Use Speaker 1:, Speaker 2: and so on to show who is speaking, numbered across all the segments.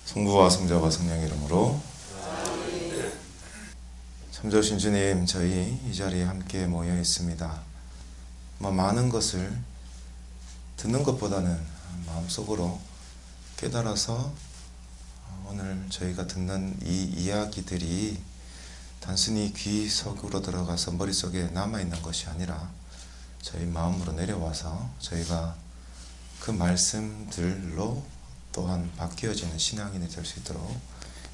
Speaker 1: 성부와 성자와 성령의 이름으로. 참 좋으신 주님, 저희 이 자리에 함께 모여 있습니다. 많은 것을 듣는 것보다는 마음속으로 깨달아서 오늘 저희가 듣는 이 이야기들이 단순히 귀 속으로 들어가서 머릿속에 남아있는 것이 아니라 저희 마음으로 내려와서 저희가 그 말씀들로 또한 바뀌어지는 신앙인이 될 수 있도록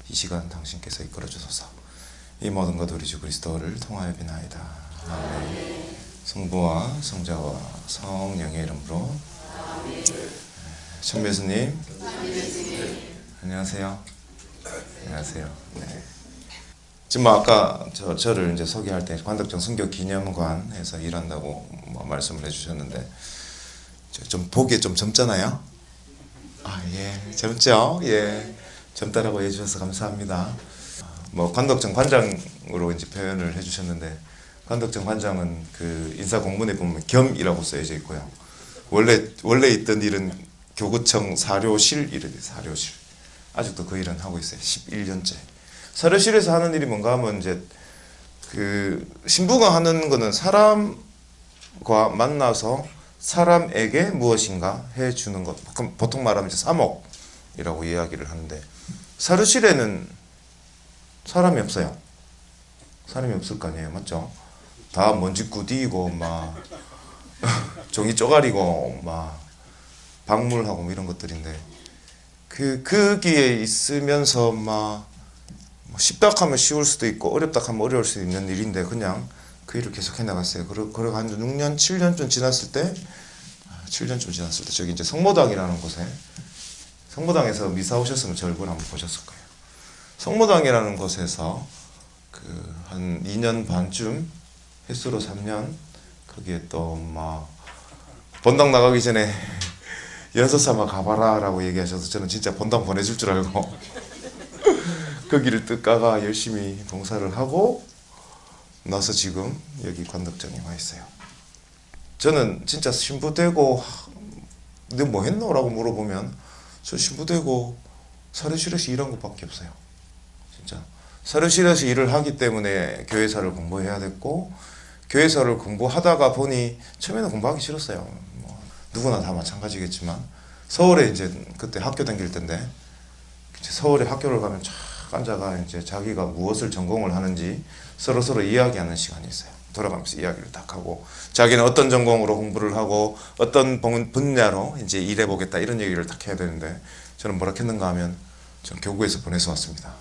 Speaker 1: 이 시간 당신께서 이끌어 주소서. 이 모든 것 우리 주 그리스도를 통하여 비나이다. 아멘. 성부와 성자와 성령의 이름으로. 천배수님, 안녕하세요. 안녕하세요. 네. 지금 아까 저를 이제 소개할 때 관덕정 선교 기념관에서 일한다고 말씀을 해주셨는데 좀 보기에 좀 젊잖아요. 예, 젊죠. 예, 젊다라고 해주셔서 감사합니다. 관덕정 관장으로 이제 표현을 해주셨는데, 관덕정 관장은 그 인사 공문에 보면 겸이라고 써져 있고요. 원래 있던 일은 교구청 사료실 일을 사료실. 아직도 그 일은 하고 있어요. 11년째. 사료실에서 하는 일이 뭔가 하면 이제 그 신부가 하는 거는 사람과 만나서 사람에게 무엇인가 해주는 것. 보통 말하면 이제 사목이라고 이야기를 하는데, 사료실에는 사람이 없어요. 사람이 없을 거 아니에요. 맞죠? 다 먼지 꾸디고 막 종이 쪼가리고 막 박물하고 이런 것들인데, 거기에 있으면서 쉽다 하면 쉬울 수도 있고 어렵다 하면 어려울 수도 있는 일인데 그냥 그 일을 계속 해나갔어요. 그리고 한 6년, 7년쯤 지났을 때 저기 이제 성모당이라는 곳에, 성모당에서 미사 오셨으면 저 얼굴 한번 보셨을 거예요. 성모당이라는 곳에서 그 한 2년 반쯤, 횟수로 3년, 거기에 또 본당 나가기 전에 연서 삼아 가봐라 라고 얘기하셔서 저는 진짜 본당 보내줄 줄 알고 거기를 뜻가가 열심히 봉사를 하고 나서 지금 여기 관덕정에 와 있어요. 저는 진짜 신부되고 너 뭐 했노? 라고 물어보면 저 신부되고 사료실에서 일한 것밖에 없어요. 진짜 사료실에서 일을 하기 때문에 교회사를 공부해야 됐고, 교회사를 공부하다가 보니 처음에는 공부하기 싫었어요. 누구나 다 마찬가지겠지만 서울에 이제 그때 학교 다닐 때인데, 서울에 학교를 가면 쫙 앉아가 이제 자기가 무엇을 전공을 하는지 서로 이야기하는 시간이 있어요. 돌아가면서 이야기를 딱 하고 자기는 어떤 전공으로 공부를 하고 어떤 분야로 이제 일해보겠다 이런 얘기를 딱 해야 되는데, 저는 뭐라 했는가 하면 전 교구에서 보내서 왔습니다.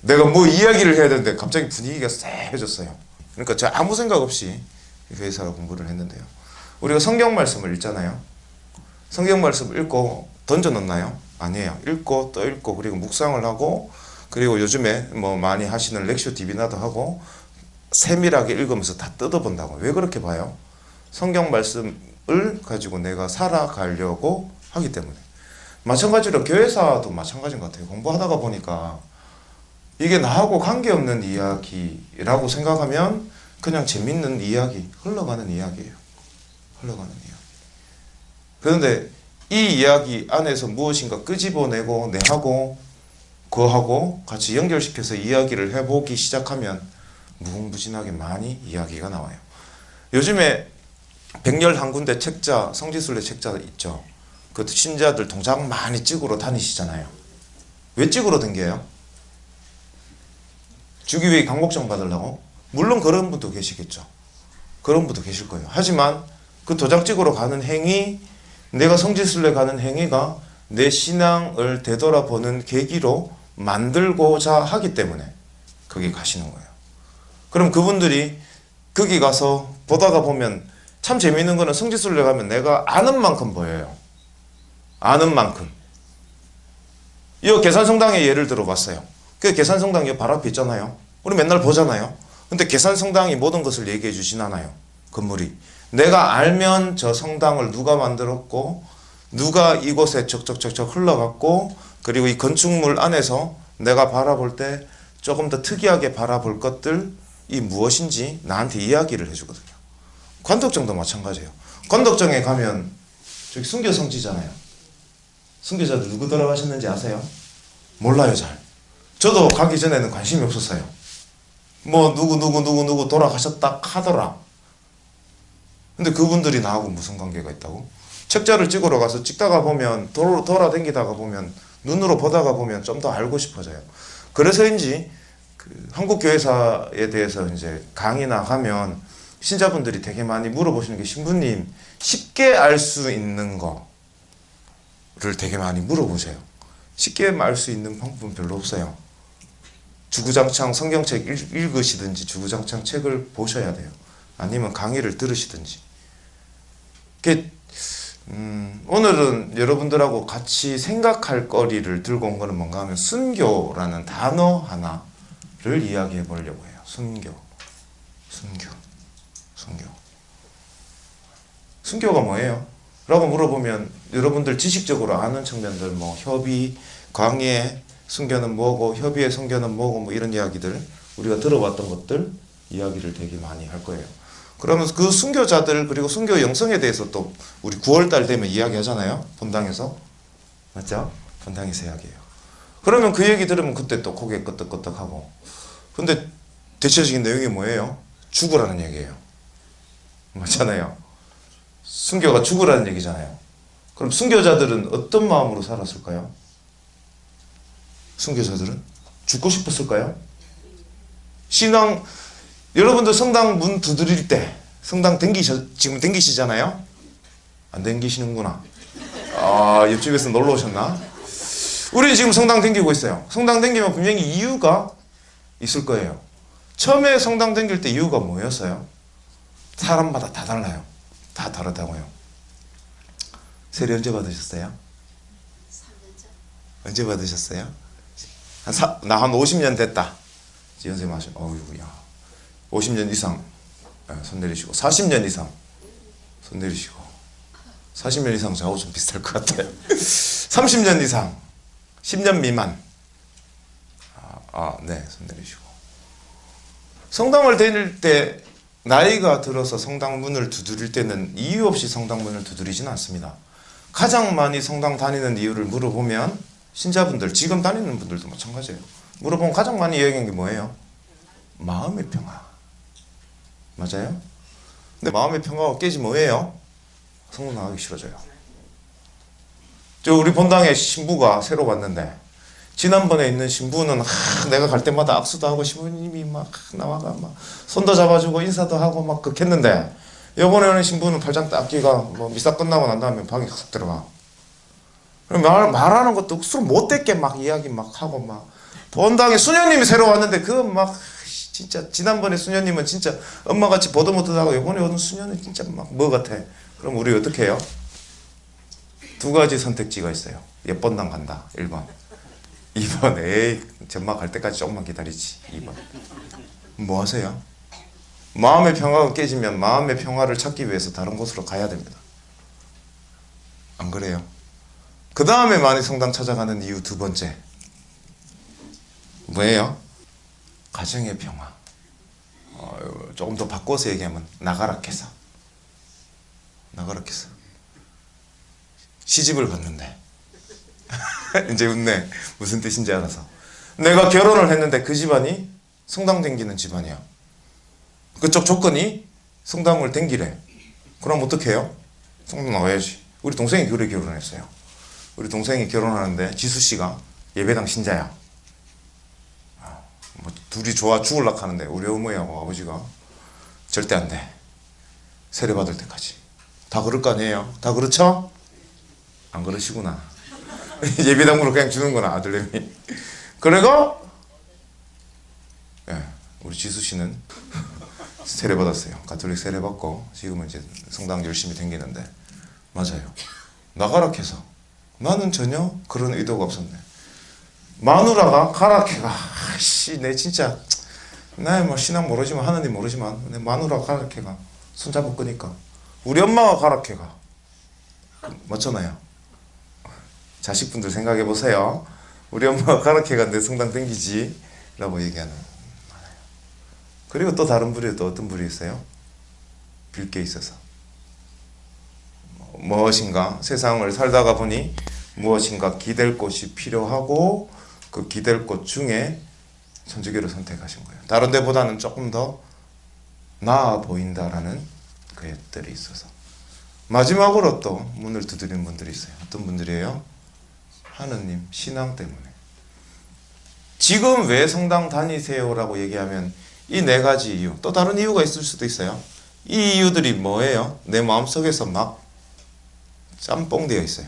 Speaker 1: 내가 뭐 이야기를 해야 되는데 갑자기 분위기가 쎄해졌어요. 그러니까 저 아무 생각 없이 회사로 공부를 했는데요. 우리가 성경 말씀을 읽잖아요. 성경 말씀을 읽고 던져놓나요? 아니에요. 읽고 또 읽고 그리고 묵상을 하고, 그리고 요즘에 많이 하시는 렉쇼 디비나도 하고 세밀하게 읽으면서 다 뜯어본다고. 왜 그렇게 봐요? 성경 말씀을 가지고 내가 살아가려고 하기 때문에. 마찬가지로 교회사도 마찬가지인 것 같아요. 공부하다가 보니까 이게 나하고 관계없는 이야기라고 생각하면 그냥 재밌는 이야기, 흘러가는 이야기예요. 흘러가는 이야기. 그런데 이 이야기 안에서 무엇인가 끄집어내고 내하고 그하고 같이 연결시켜서 이야기를 해보기 시작하면 무궁무진하게 많이 이야기가 나와요. 요즘에 백열한군데 책자, 성지순례 책자 있죠. 그 신자들 동작 많이 찍으러 다니시잖아요. 왜 찍으러 댕겨요? 주기회의 강복증 받으려고? 물론 그런 분도 계시겠죠. 그런 분도 계실 거예요. 하지만 그 도장 찍으러 가는 행위, 내가 성지순례 가는 행위가 내 신앙을 되돌아보는 계기로 만들고자 하기 때문에 거기 가시는 거예요. 그럼 그분들이 거기 가서 보다가 보면 참 재미있는 거는 성지순례 가면 내가 아는 만큼 보여요. 아는 만큼. 이 계산성당의 예를 들어봤어요. 그 계산성당이 바로 앞에 있잖아요. 우리 맨날 보잖아요. 근데 계산성당이 모든 것을 얘기해 주진 않아요. 건물이. 내가 알면 저 성당을 누가 만들었고 누가 이곳에 척척척척 흘러갔고, 그리고 이 건축물 안에서 내가 바라볼 때 조금 더 특이하게 바라볼 것들이 무엇인지 나한테 이야기를 해주거든요. 관덕정도 마찬가지예요. 관덕정에 가면 저기 순교성지잖아요. 순교자들 누구 돌아가셨는지 아세요? 몰라요, 잘. 저도 가기 전에는 관심이 없었어요. 뭐 누구 돌아가셨다 하더라. 근데 그분들이 나하고 무슨 관계가 있다고? 책자를 찍으러 가서 찍다가 보면 돌아다니다가 보면 눈으로 보다가 보면 좀 더 알고 싶어져요. 그래서인지 그 한국교회사에 대해서 이제 강의나 하면 신자분들이 되게 많이 물어보시는 게 신부님 쉽게 알 수 있는 거를 되게 많이 물어보세요. 쉽게 알 수 있는 방법은 별로 없어요. 주구장창 성경책 읽으시든지 주구장창 책을 보셔야 돼요. 아니면 강의를 들으시든지. 오늘은 여러분들하고 같이 생각할 거리를 들고 온 거는 뭔가 하면 순교라는 단어 하나를 이야기해 보려고 해요. 순교. 순교가 뭐예요? 라고 물어보면 여러분들 지식적으로 아는 측면들 뭐 협의, 광해, 순교는 뭐고 협의의 순교는 뭐고 뭐 이런 이야기들 우리가 들어봤던 것들 이야기를 되게 많이 할 거예요. 그러면서 그 순교자들 그리고 순교 영성에 대해서 또 우리 9월달 되면 이야기하잖아요. 본당에서. 맞죠? 본당에서 이야기해요. 그러면 그 얘기 들으면 그때 또 고개 끄덕끄덕하고. 근데 대체적인 내용이 뭐예요? 죽으라는 얘기예요. 맞잖아요. 순교가 죽으라는 얘기잖아요. 그럼 순교자들은 어떤 마음으로 살았을까요? 순교자들은 죽고 싶었을까요? 신앙 여러분들 성당 문 두드릴 때 성당 지금 댕기시잖아요? 안 댕기시는구나. 아, 옆집에서 놀러 오셨나? 우리는 지금 성당 댕기고 있어요. 성당 댕기면 분명히 이유가 있을 거예요. 처음에 성당 댕길 때 이유가 뭐였어요? 사람마다 다 달라요. 다 다르다고요. 세례 언제 받으셨어요?
Speaker 2: 3년 전.
Speaker 1: 언제 받으셨어요? 나 한 50년 됐다. 지연쌤 하시면 어이구야. 50년 이상 손 내리시고 40년 이상 손 내리시고 40년 이상 저하고 좀 비슷할 것 같아요. 30년 이상 10년 미만 네, 손 내리시고 성당을 다닐 때 나이가 들어서 성당 문을 두드릴 때는 이유 없이 성당 문을 두드리지는 않습니다. 가장 많이 성당 다니는 이유를 물어보면 신자분들 지금 다니는 분들도 마찬가지예요. 물어보면 가장 많이 이야기하는 게 뭐예요? 마음의 평화. 맞아요? 근데 마음의 평화가 깨지면 뭐예요? 성당 나가기 싫어져요. 우리 본당에 신부가 새로 왔는데 지난번에 있는 신부는 내가 갈 때마다 악수도 하고 신부님이 막 나와가 막 손도 잡아주고 인사도 하고 막 그랬는데 이번에 오는 신부는 팔짱 딱 끼가 뭐 미사 끝나고 난 다음에 방에 싹 들어가. 말하는 것도 억수로 못됐게 막 이야기 막 하고 막 본당에 수녀님이 새로 왔는데 그 막 진짜 지난번에 수녀님은 진짜 엄마같이 보도 못하다가 이번에 오는 수녀는 진짜 막 뭐 같아. 그럼 우리 어떻게 해요? 두 가지 선택지가 있어요. 옛번당 간다. 1번. 2번. 에이 전마 갈 때까지 조금만 기다리지. 2번. 뭐 하세요? 마음의 평화가 깨지면 마음의 평화를 찾기 위해서 다른 곳으로 가야 됩니다. 안 그래요? 그 다음에 많이 성당 찾아가는 이유 두 번째 뭐예요? 가정의 평화. 조금 더 바꿔서 얘기하면 나가락해서 시집을 갔는데 이제 웃네. 무슨 뜻인지 알아서 내가 결혼을 했는데 그 집안이 성당 댕기는 집안이야. 그쪽 조건이 성당을 댕기래. 그럼 어떻게 해요? 성당 나와야지. 우리 동생이 그래 결혼했어요. 우리 동생이 결혼하는데 지수씨가 예배당 신자야. 뭐 둘이 좋아 죽을라 하는데 우리 어머니하고 아버지가 절대 안 돼. 세례 받을 때까지. 다 그럴 거 아니에요? 다 그렇죠? 안 그러시구나. 예배당으로 그냥 주는구나 아들내미. 그리고 우리 지수씨는 세례 받았어요. 가톨릭 세례 받고 지금은 이제 성당 열심히 댕기는데 맞아요. 나가라 해서 나는 전혀 그런 의도가 없었네. 마누라가 가락해가 내 진짜 나 뭐 신앙 모르지만 하나님 모르지만 내 마누라가 가락해가 손잡고 끄니까 우리 엄마가 가락해가 맞잖아요. 자식분들 생각해 보세요. 우리 엄마가 가락해가 내 성당 댕기지 라고 얘기하는. 그리고 또 다른 부류 또 어떤 부류 있어요? 빌게 있어서 무엇인가 세상을 살다가 보니 무엇인가 기댈 곳이 필요하고 그 기댈 곳 중에 천주교를 선택하신 거예요. 다른 데보다는 조금 더 나아 보인다라는 것들이 있어서. 마지막으로 또 문을 두드리는 분들이 있어요. 어떤 분들이에요? 하느님, 신앙 때문에. 지금 왜 성당 다니세요라고 얘기하면 이 네 가지 이유, 또 다른 이유가 있을 수도 있어요. 이 이유들이 뭐예요? 내 마음속에서 막 짬뽕되어 있어요.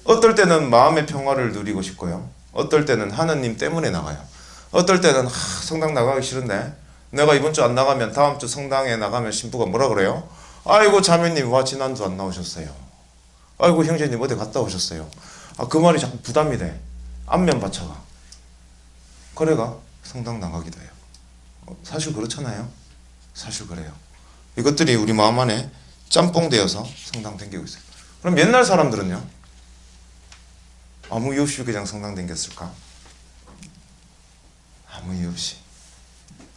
Speaker 1: 어떨 때는 마음의 평화를 누리고 싶고요. 어떨 때는 하느님 때문에 나가요. 어떨 때는 성당 나가기 싫은데 내가 이번 주 안 나가면 다음 주 성당에 나가면 신부가 뭐라 그래요? 아이고 자매님 와 지난주 안 나오셨어요. 아이고 형제님 어디 갔다 오셨어요. 그 말이 자꾸 부담이 돼. 안면 받쳐가. 그래가 성당 나가기도 해요. 사실 그렇잖아요. 사실 그래요. 이것들이 우리 마음 안에 짬뽕 되어서 성당 댕기고 있어요. 그럼 옛날 사람들은요? 아무 이유 없이 그냥 성당 댕겼을까? 아무 이유 없이.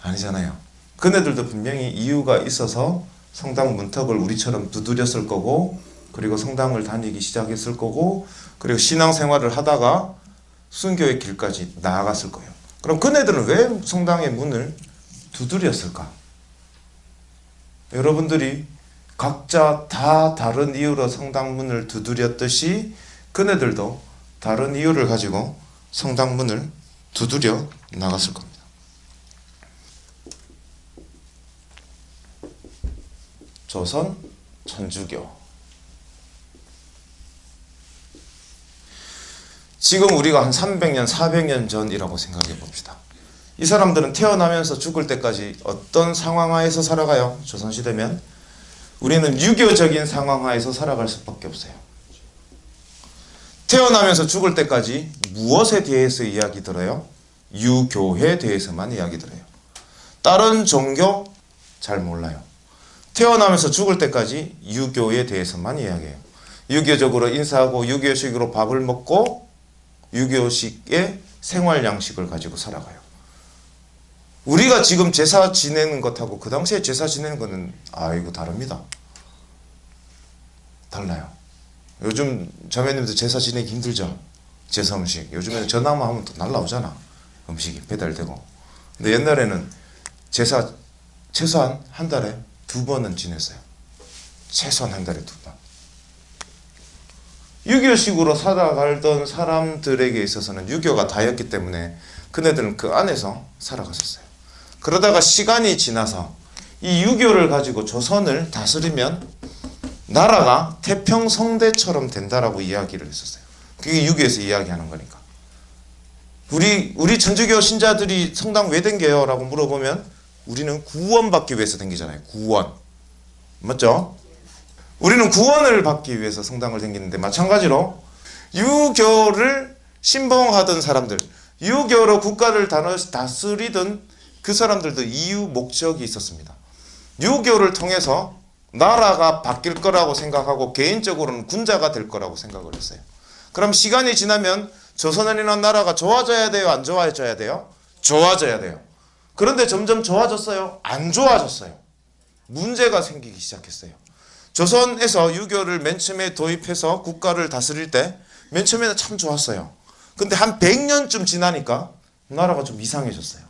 Speaker 1: 아니잖아요. 그네들도 분명히 이유가 있어서 성당 문턱을 우리처럼 두드렸을 거고, 그리고 성당을 다니기 시작했을 거고, 그리고 신앙생활을 하다가 순교의 길까지 나아갔을 거예요. 그럼 그네들은 왜 성당의 문을 두드렸을까? 여러분들이 각자 다 다른 이유로 성당 문을 두드렸듯이 그네들도 다른 이유를 가지고 성당 문을 두드려 나갔을 겁니다. 조선 천주교. 지금 우리가 한 300년, 400년 전이라고 생각해 봅시다. 이 사람들은 태어나면서 죽을 때까지 어떤 상황하에서 살아가요? 조선시대면 우리는 유교적인 상황하에서 살아갈 수밖에 없어요. 태어나면서 죽을 때까지 무엇에 대해서 이야기 들어요? 유교에 대해서만 이야기 들어요. 다른 종교 잘 몰라요. 태어나면서 죽을 때까지 유교에 대해서만 이야기해요. 유교적으로 인사하고 유교식으로 밥을 먹고 유교식의 생활 양식을 가지고 살아가요. 우리가 지금 제사 지내는 것하고 그 당시에 제사 지내는 것은 아이고 다릅니다. 달라요. 요즘 자매님들 제사 지내기 힘들죠? 제사 음식. 요즘에는 전화만 하면 또 날라오잖아. 음식이 배달되고. 근데 옛날에는 제사 최소한 한 달에 2번은 지냈어요. 최소한 한 달에 2번. 유교식으로 살아가던 사람들에게 있어서는 유교가 다였기 때문에 그네들은 그 안에서 살아갔었어요. 그러다가 시간이 지나서 이 유교를 가지고 조선을 다스리면 나라가 태평성대처럼 된다라고 이야기를 했었어요. 그게 유교에서 이야기하는 거니까. 우리 천주교 신자들이 성당 왜 댕겨요? 라고 물어보면 우리는 구원 받기 위해서 댕기잖아요. 구원. 맞죠? 우리는 구원을 받기 위해서 성당을 댕기는데 마찬가지로 유교를 신봉하던 사람들, 유교로 국가를 다스리던 그 사람들도 이유 목적이 있었습니다. 유교를 통해서 나라가 바뀔 거라고 생각하고 개인적으로는 군자가 될 거라고 생각을 했어요. 그럼 시간이 지나면 조선이라는 나라가 좋아져야 돼요? 안 좋아져야 돼요? 좋아져야 돼요. 그런데 점점 좋아졌어요? 안 좋아졌어요. 문제가 생기기 시작했어요. 조선에서 유교를 맨 처음에 도입해서 국가를 다스릴 때 맨 처음에는 참 좋았어요. 근데 한 100년쯤 지나니까 나라가 좀 이상해졌어요.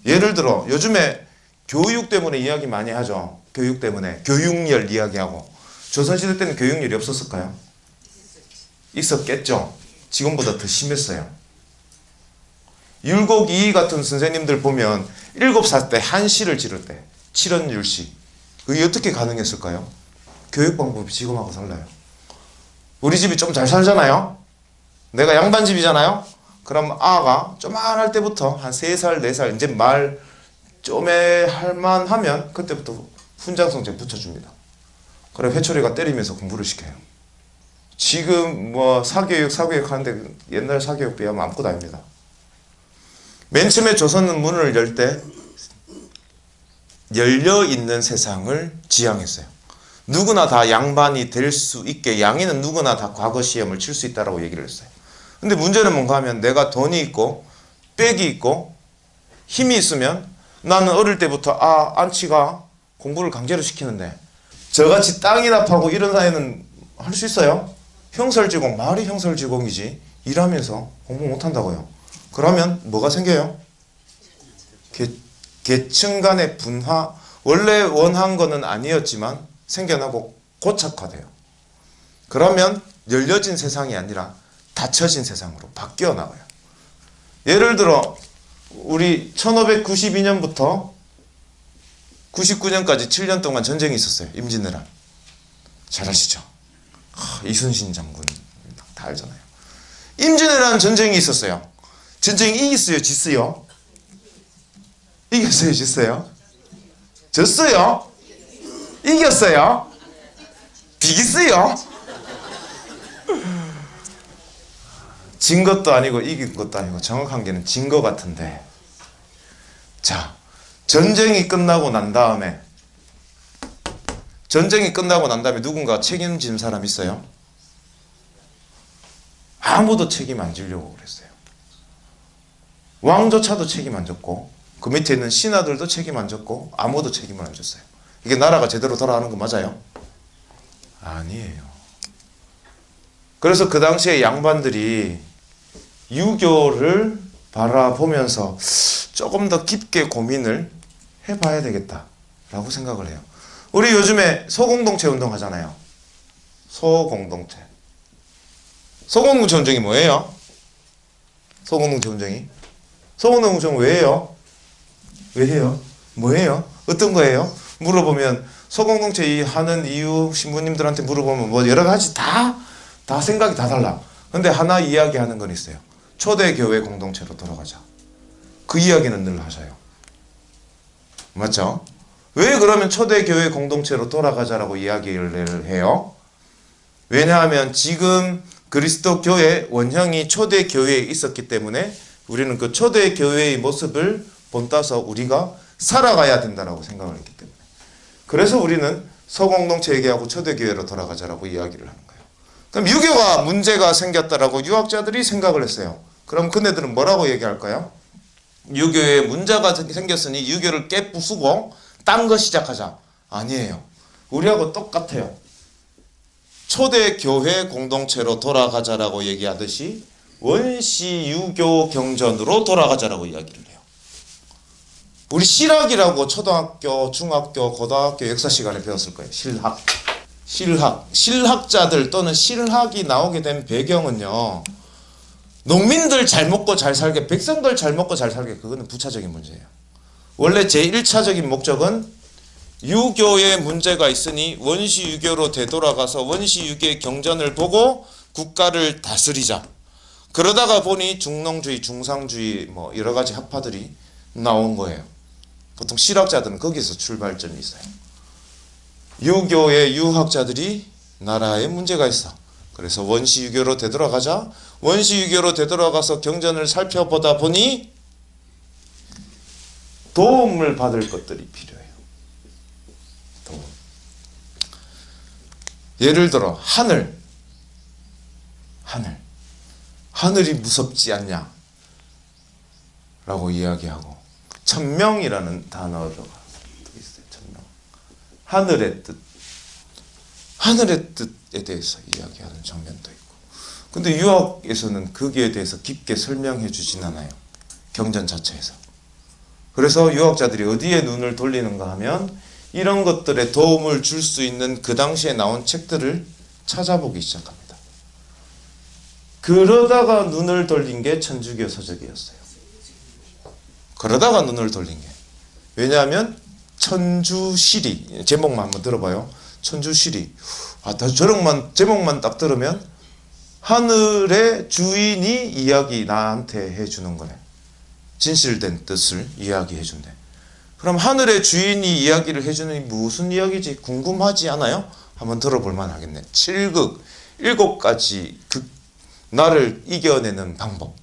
Speaker 1: 예를 들어 요즘에 교육 때문에 이야기 많이 하죠. 교육 때문에 교육열 이야기하고. 조선시대 때는 교육열이 없었을까요? 있었겠죠. 지금보다 더 심했어요. 율곡이의 같은 선생님들 보면 7살 때 한시를 지를 때 칠언율시. 그게 어떻게 가능했을까요? 교육 방법이 지금하고 달라요. 우리 집이 좀 잘 살잖아요. 내가 양반집이잖아요. 그럼 아가 조만할 때부터 한 3살, 4살 이제 말 좀에 할만 하면 그때부터 훈장성제 붙여줍니다. 그래 회초리가 때리면서 공부를 시켜요. 지금 뭐 사교육 하는데 옛날 사교육 비하면 아무것도 아닙니다. 맨 처음에 조선은 문을 열 때 열려있는 세상을 지향했어요. 누구나 다 양반이 될 수 있게, 양인은 누구나 다 과거 시험을 칠 수 있다라고 얘기를 했어요. 근데 문제는 뭔가 하면 내가 돈이 있고 빽이 있고 힘이 있으면 나는 어릴 때부터 안치가 공부를 강제로 시키는데 저같이 땅이나 파고 이런 사회는 할 수 있어요? 형설지공, 말이 형설지공이지 일하면서 공부 못한다고요. 그러면 뭐가 생겨요? 계층 간의 분화, 원래 원한 거는 아니었지만 생겨나고 고착화돼요. 그러면 열려진 세상이 아니라 닫혀진 세상으로 바뀌어 나가요. 예를 들어 우리 1592년부터 99년까지 7년 동안 전쟁이 있었어요. 임진왜란. 잘 아시죠? 이순신 장군 다 알잖아요. 임진왜란 전쟁이 있었어요. 전쟁이 이겼어요? 졌어요? 이겼어요? 졌어요? 졌어요? 이겼어요? 비겼어요? 진 것도 아니고 이긴 것도 아니고 정확한 게는 진 것 같은데, 자, 전쟁이 끝나고 난 다음에 누군가 책임진 사람 있어요? 아무도 책임 안 지려고 그랬어요. 왕조차도 책임 안 졌고 그 밑에 있는 신하들도 책임 안 졌고 아무도 책임을 안 졌어요. 이게 나라가 제대로 돌아가는 거 맞아요? 아니에요. 그래서 그 당시에 양반들이 유교를 바라보면서 조금 더 깊게 고민을 해봐야 되겠다라고 생각을 해요. 우리 요즘에 소공동체 운동 하잖아요. 소공동체 운동이 뭐예요? 소공동체 운동 왜 해요? 왜 해요? 뭐예요? 어떤 거예요? 물어보면 소공동체 하는 이유 신부님들한테 물어보면 뭐 여러 가지 다 생각이 다 달라. 근데 하나 이야기하는 건 있어요. 초대교회 공동체로 돌아가자. 그 이야기는 늘 하셔요. 맞죠? 왜 그러면 초대교회 공동체로 돌아가자라고 이야기를 해요? 왜냐하면 지금 그리스도 교회 원형이 초대교회에 있었기 때문에 우리는 그 초대교회의 모습을 본따서 우리가 살아가야 된다라고 생각을 했기 때문에, 그래서 우리는 소공동체 얘기하고 초대교회로 돌아가자라고 이야기를 하는 거예요. 그럼 유교가 문제가 생겼다라고 유학자들이 생각을 했어요. 그럼 그네들은 뭐라고 얘기할까요? 유교에 문제가 생겼으니 유교를 깨부수고 딴 거 시작하자. 아니에요. 우리하고 똑같아요. 초대교회 공동체로 돌아가자라고 얘기하듯이 원시 유교 경전으로 돌아가자라고 이야기를 해요. 우리 실학이라고 초등학교, 중학교, 고등학교 역사 시간에 배웠을 거예요. 실학자들 또는 실학이 나오게 된 배경은요, 농민들 잘 먹고 잘 살게, 백성들 잘 먹고 잘 살게, 그거는 부차적인 문제예요. 원래 제1차적인 목적은 유교에 문제가 있으니 원시 유교로 되돌아가서 원시 유교의 경전을 보고 국가를 다스리자. 그러다가 보니 중농주의, 중상주의 뭐 여러 가지 학파들이 나온 거예요. 보통 실학자들은 거기서 출발점이 있어요. 유교의 유학자들이 나라에 문제가 있어. 그래서 원시 유교로 되돌아가자. 원시 유교로 되돌아가서 경전을 살펴보다 보니 도움을 받을 것들이 필요해요. 도움. 예를 들어 하늘이 무섭지 않냐 라고 이야기하고, 천명이라는 단어가 있어요. 천명. 하늘의 뜻에 대해서 이야기하는 장면도 있고. 근데 유학에서는 거기에 대해서 깊게 설명해 주진 않아요. 경전 자체에서. 그래서 유학자들이 어디에 눈을 돌리는가 하면 이런 것들에 도움을 줄 수 있는 그 당시에 나온 책들을 찾아보기 시작합니다. 그러다가 눈을 돌린 게 천주교 서적이었어요. 그러다가 눈을 돌린 게. 왜냐하면 천주시리, 제목만 한번 들어봐요. 천주시리. 저런 제목만 딱 들으면 하늘의 주인이 이야기 나한테 해주는 거네. 진실된 뜻을 이야기해 준대. 그럼 하늘의 주인이 이야기를 해주는 무슨 이야기지? 궁금하지 않아요? 한번 들어볼 만하겠네. 7극, 7가지 나를 이겨내는 방법.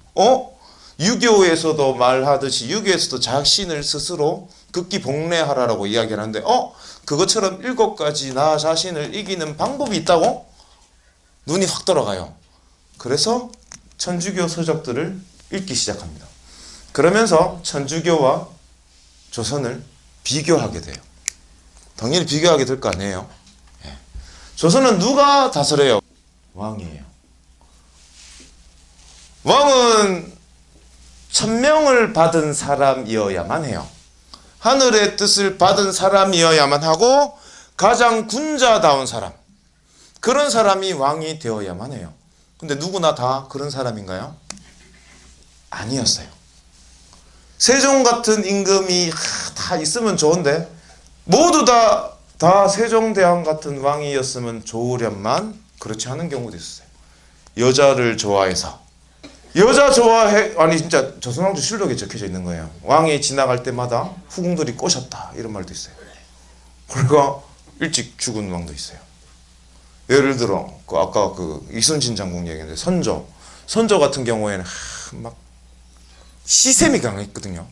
Speaker 1: 유교에서도 말하듯이 유교에서도 자신을 스스로 극기 복례하라라고 이야기를 하는데 그것처럼 7가지 나 자신을 이기는 방법이 있다고? 눈이 확 돌아가요. 그래서 천주교 서적들을 읽기 시작합니다. 그러면서 천주교와 조선을 비교하게 돼요. 당연히 비교하게 될 거 아니에요. 조선은 누가 다스려요? 왕이에요. 왕은 천명을 받은 사람이어야만 해요. 하늘의 뜻을 받은 사람이어야만 하고 가장 군자다운 사람, 그런 사람이 왕이 되어야만 해요. 근데 누구나 다 그런 사람인가요? 아니었어요. 세종 같은 임금이 다 있으면 좋은데 모두 다 세종대왕 같은 왕이었으면 좋으련만 그렇지 않은 경우도 있었어요. 여자를 좋아해서, 여자 좋아해, 아니 진짜 조선왕조 실록에 적혀져 있는 거예요. 왕이 지나갈 때마다 후궁들이 꼬셨다 이런 말도 있어요. 그러니까 일찍 죽은 왕도 있어요. 예를 들어 아까 이순신 장군 얘기했는데 선조 같은 경우에는 막 시샘이 강했거든요.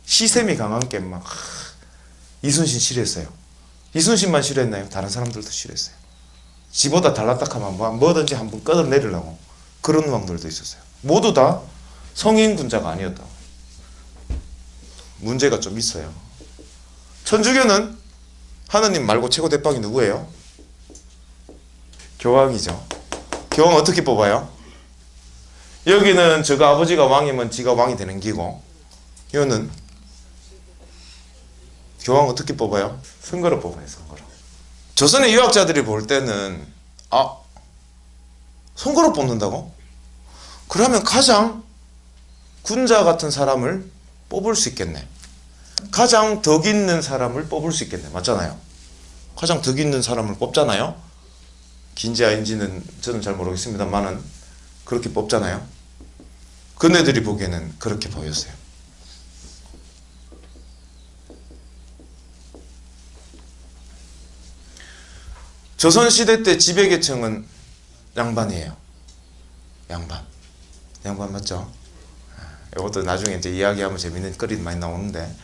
Speaker 1: 시샘이 강한 게 막 이순신 싫어했어요. 이순신만 싫어했나요? 다른 사람들도 싫어했어요. 지보다 달라딱하면 뭐든지 한번 끌어내리려고 그런 왕들도 있었어요. 모두 다 성인 군자가 아니었다고. 문제가 좀 있어요. 천주교는 하느님 말고 최고 대빵이 누구예요? 교황이죠. 교황 어떻게 뽑아요? 여기는 저가 아버지가 왕이면 지가 왕이 되는 기고, 여는 교황 어떻게 뽑아요? 선거로 뽑아요. 선거로. 조선의 유학자들이 볼 때는 선거로 뽑는다고? 그러면 가장 군자 같은 사람을 뽑을 수 있겠네. 가장 덕 있는 사람을 뽑을 수 있겠네. 맞잖아요. 가장 덕 있는 사람을 뽑잖아요. 긴지 아닌지는 저는 잘 모르겠습니다만은 그렇게 뽑잖아요. 그네들이 보기에는 그렇게 보였어요. 조선시대 때 지배계층은 양반이에요. 양반 맞죠? 이것도 나중에 이제 이야기하면 재밌는 거리 많이 나오는데,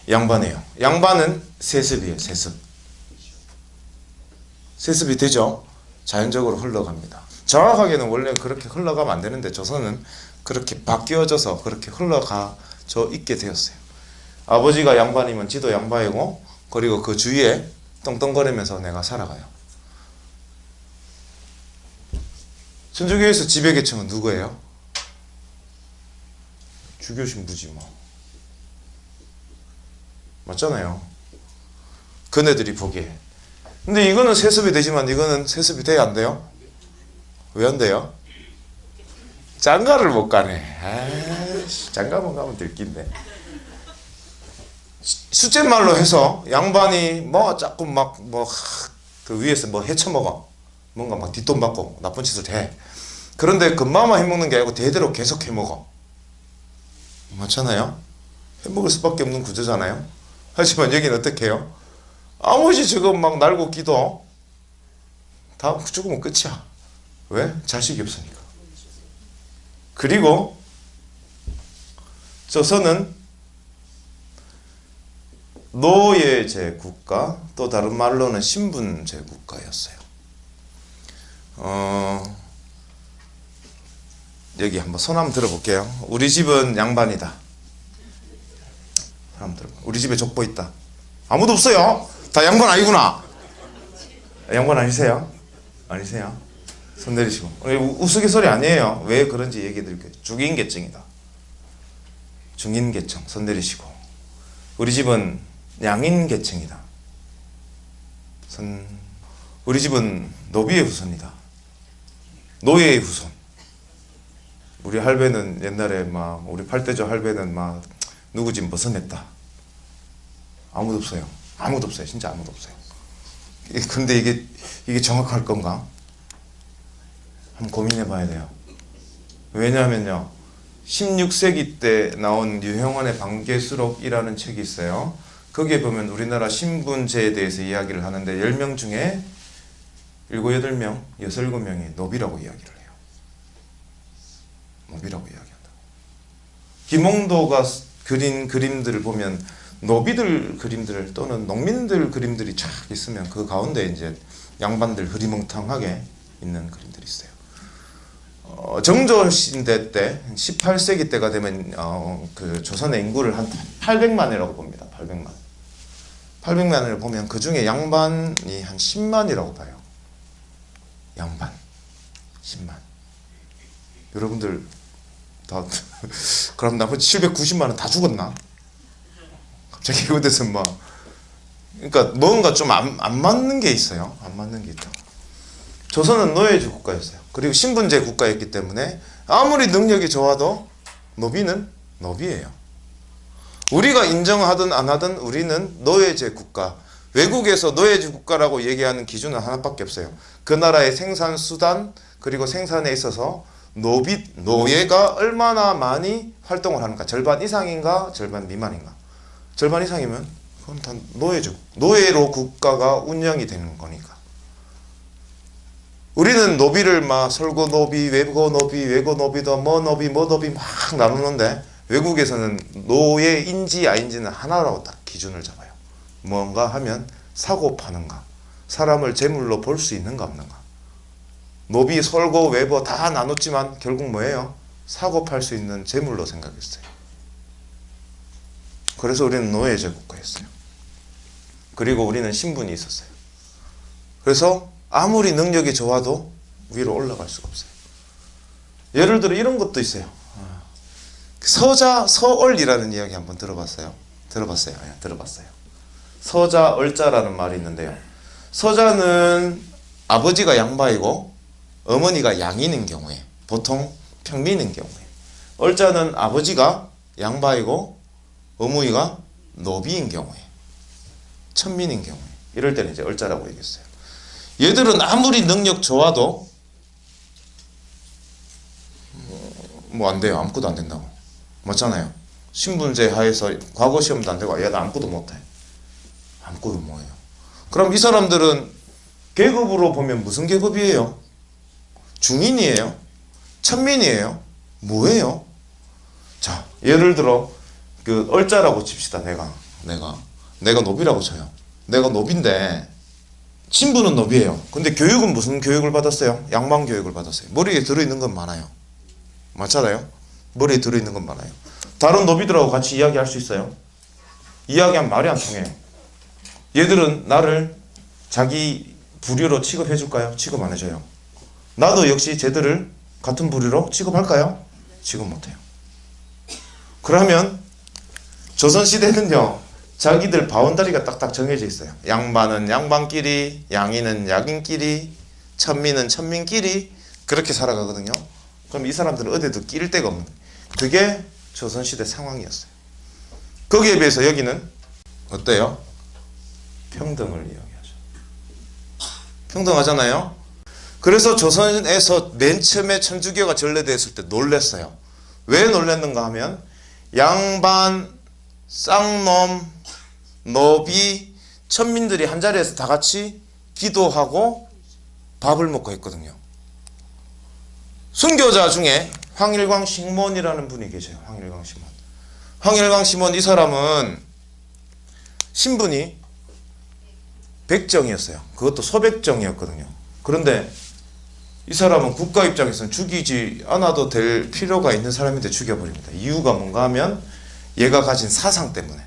Speaker 1: 양반이에요. 양반은 세습이에요. 세습이 되죠? 자연적으로 흘러갑니다. 정확하게는 원래 그렇게 흘러가면 안 되는데 조선은 그렇게 바뀌어져서 그렇게 흘러가져 있게 되었어요. 아버지가 양반이면 지도 양반이고, 그리고 그 주위에 떵떵거리면서 내가 살아가요. 천주교에서 지배계층은 누구예요? 주교 신부지 뭐. 맞잖아요. 그네들이 보기에. 근데 이거는 세습이 되지만 이거는 세습이 돼야 안 돼요? 왜 안 돼요? 장가를 못 가네. 장가만 가면 될 낀데. 숫댓말로 해서 양반이 뭐 자꾸 그 위에서 뭐 헤쳐먹어. 뭔가 막 뒷돈 받고 나쁜 짓을 해. 그런데 금마만 해먹는 게 아니고 대대로 계속 해먹어. 맞잖아요? 해먹을 수밖에 없는 구조잖아요? 하지만 여기는 어떻게 해요? 아무리 지금 막 날고 기도 다 죽으면 끝이야. 왜? 자식이 없으니까. 그리고 조선은 노예제 국가, 또 다른 말로는 신분제 국가였어요. 여기 한번 손 한번 들어볼게요. 우리 집은 양반이다. 한번 들어봐. 우리 집에 족보 있다. 아무도 없어요. 다 양반 아니구나. 양반 아니세요? 아니세요? 손 내리시고. 우스갯소리 아니에요. 왜 그런지 얘기 드릴게요. 중인계층이다. 중인계층. 손 내리시고. 우리 집은 양인계층이다. 우리 집은 노비의 후손이다. 노예의 후손. 우리 할배는 옛날에 우리 팔대조 할배는 누구 집 벗어냈다. 아무도 없어요. 아무도 없어요. 진짜 아무도 없어요. 근데 이게 정확할 건가? 한번 고민해 봐야 돼요. 왜냐하면요, 16세기 때 나온 유형원의 방계수록이라는 책이 있어요. 거기에 보면 우리나라 신분제에 대해서 이야기를 하는데 10명 중에 7, 8명, 6, 7명이 노비라고 이야기를 해요. 노비라고 이야기한다. 김홍도가 그린 그림들을 보면 노비들 그림들 또는 농민들 그림들이 쫙 있으면 그 가운데 이제 양반들 흐리멍텅하게 있는 그림들이 있어요. 정조시대 때 18세기 때가 되면 그 조선의 인구를 한 800만이라고 봅니다. 800만을 보면 그 중에 양반이 한 10만이라고 봐요. 양반. 10만. 여러분들 다 그럼 나머지 790만 원 다 죽었나? 갑자기 이곳에서 막 그러니까 뭔가 좀 안 맞는 게 있어요. 안 맞는 게 있다. 조선은 노예제 국가였어요. 그리고 신분제 국가였기 때문에 아무리 능력이 좋아도 노비는 노비예요. 우리가 인정하든 안 하든 우리는 노예제 국가. 외국에서 노예제 국가라고 얘기하는 기준은 하나밖에 없어요. 그 나라의 생산 수단 그리고 생산에 있어서 노예가 얼마나 많이 활동을 하는가. 절반 이상인가 절반 미만인가. 절반 이상이면 그건 다 노예죠. 노예로 국가가 운영이 되는 거니까. 우리는 노비를 막 설고 노비, 외고 노비, 외고 노비도 뭐 노비 막 나누는데 외국에서는 노예인지 아닌지는 하나라고 딱 기준을 잡아요. 뭔가 하면 사고 파는가, 사람을 제물로 볼 수 있는가 없는가. 노비, 설고, 외고 다 나눴지만 결국 뭐예요? 사고 팔 수 있는 제물로 생각했어요. 그래서 우리는 노예제 국가였어요. 그리고 우리는 신분이 있었어요. 그래서 아무리 능력이 좋아도 위로 올라갈 수가 없어요. 예를 들어 이런 것도 있어요. 서자, 서얼이라는 이야기 한번 들어봤어요? 들어봤어요. 네, 들어봤어요. 서자, 얼자라는 말이 있는데요. 서자는 아버지가 양바이고 어머니가 양인인 경우에, 보통 평민인 경우에, 얼자는 아버지가 양바이고 어머니가 노비인 경우에, 천민인 경우에, 이럴 때는 이제 얼자라고 얘기했어요. 얘들은 아무리 능력 좋아도 뭐 안 돼요. 아무것도 안 된다고. 맞잖아요. 신분제 하에서 과거 시험도 안 되고 얘는 아무것도 못해. 아무것도 못해요. 그럼 이 사람들은 계급으로 보면 무슨 계급이에요? 중인이에요? 천민이에요? 뭐예요? 자, 예를 들어 그 얼자라고 칩시다. 내가 노비라고 쳐요. 내가 노비인데 신분은 노비예요. 근데 교육은 무슨 교육을 받았어요? 양반 교육을 받았어요. 머리에 들어있는 건 많아요. 맞잖아요? 머리에 들어있는 건 많아요. 다른 노비들하고 같이 이야기할 수 있어요? 이야기하면 말이 안 통해요. 얘들은 나를 자기 부류로 취급해 줄까요? 취급 안 해줘요. 나도 역시 쟤들을 같은 부류로 취급할까요? 취급 못해요. 그러면 조선시대는요, 자기들 바운다리가 딱딱 정해져 있어요. 양반은 양반끼리, 양인은 양인끼리, 천민은 천민끼리 그렇게 살아가거든요. 그럼 이 사람들은 어디에도 끼일 데가 없는 거예요. 그게 조선시대 상황이었어요. 거기에 비해서 여기는 어때요? 평등을 이야기하죠. 평등하잖아요. 그래서 조선에서 맨 처음에 천주교가 전래됐을 때 놀랬어요. 왜 놀랬는가 하면 양반, 쌍놈, 노비, 천민들이 한자리에서 다 같이 기도하고 밥을 먹고 했거든요. 순교자 중에 황일광 식몬이라는 분이 계셔요. 황일광 식몬 이 사람은 신분이 백정이었어요. 그것도 소백정이었거든요. 그런데 이 사람은 국가 입장에서는 죽이지 않아도 될 필요가 있는 사람인데 죽여버립니다. 이유가 뭔가 하면 얘가 가진 사상 때문에.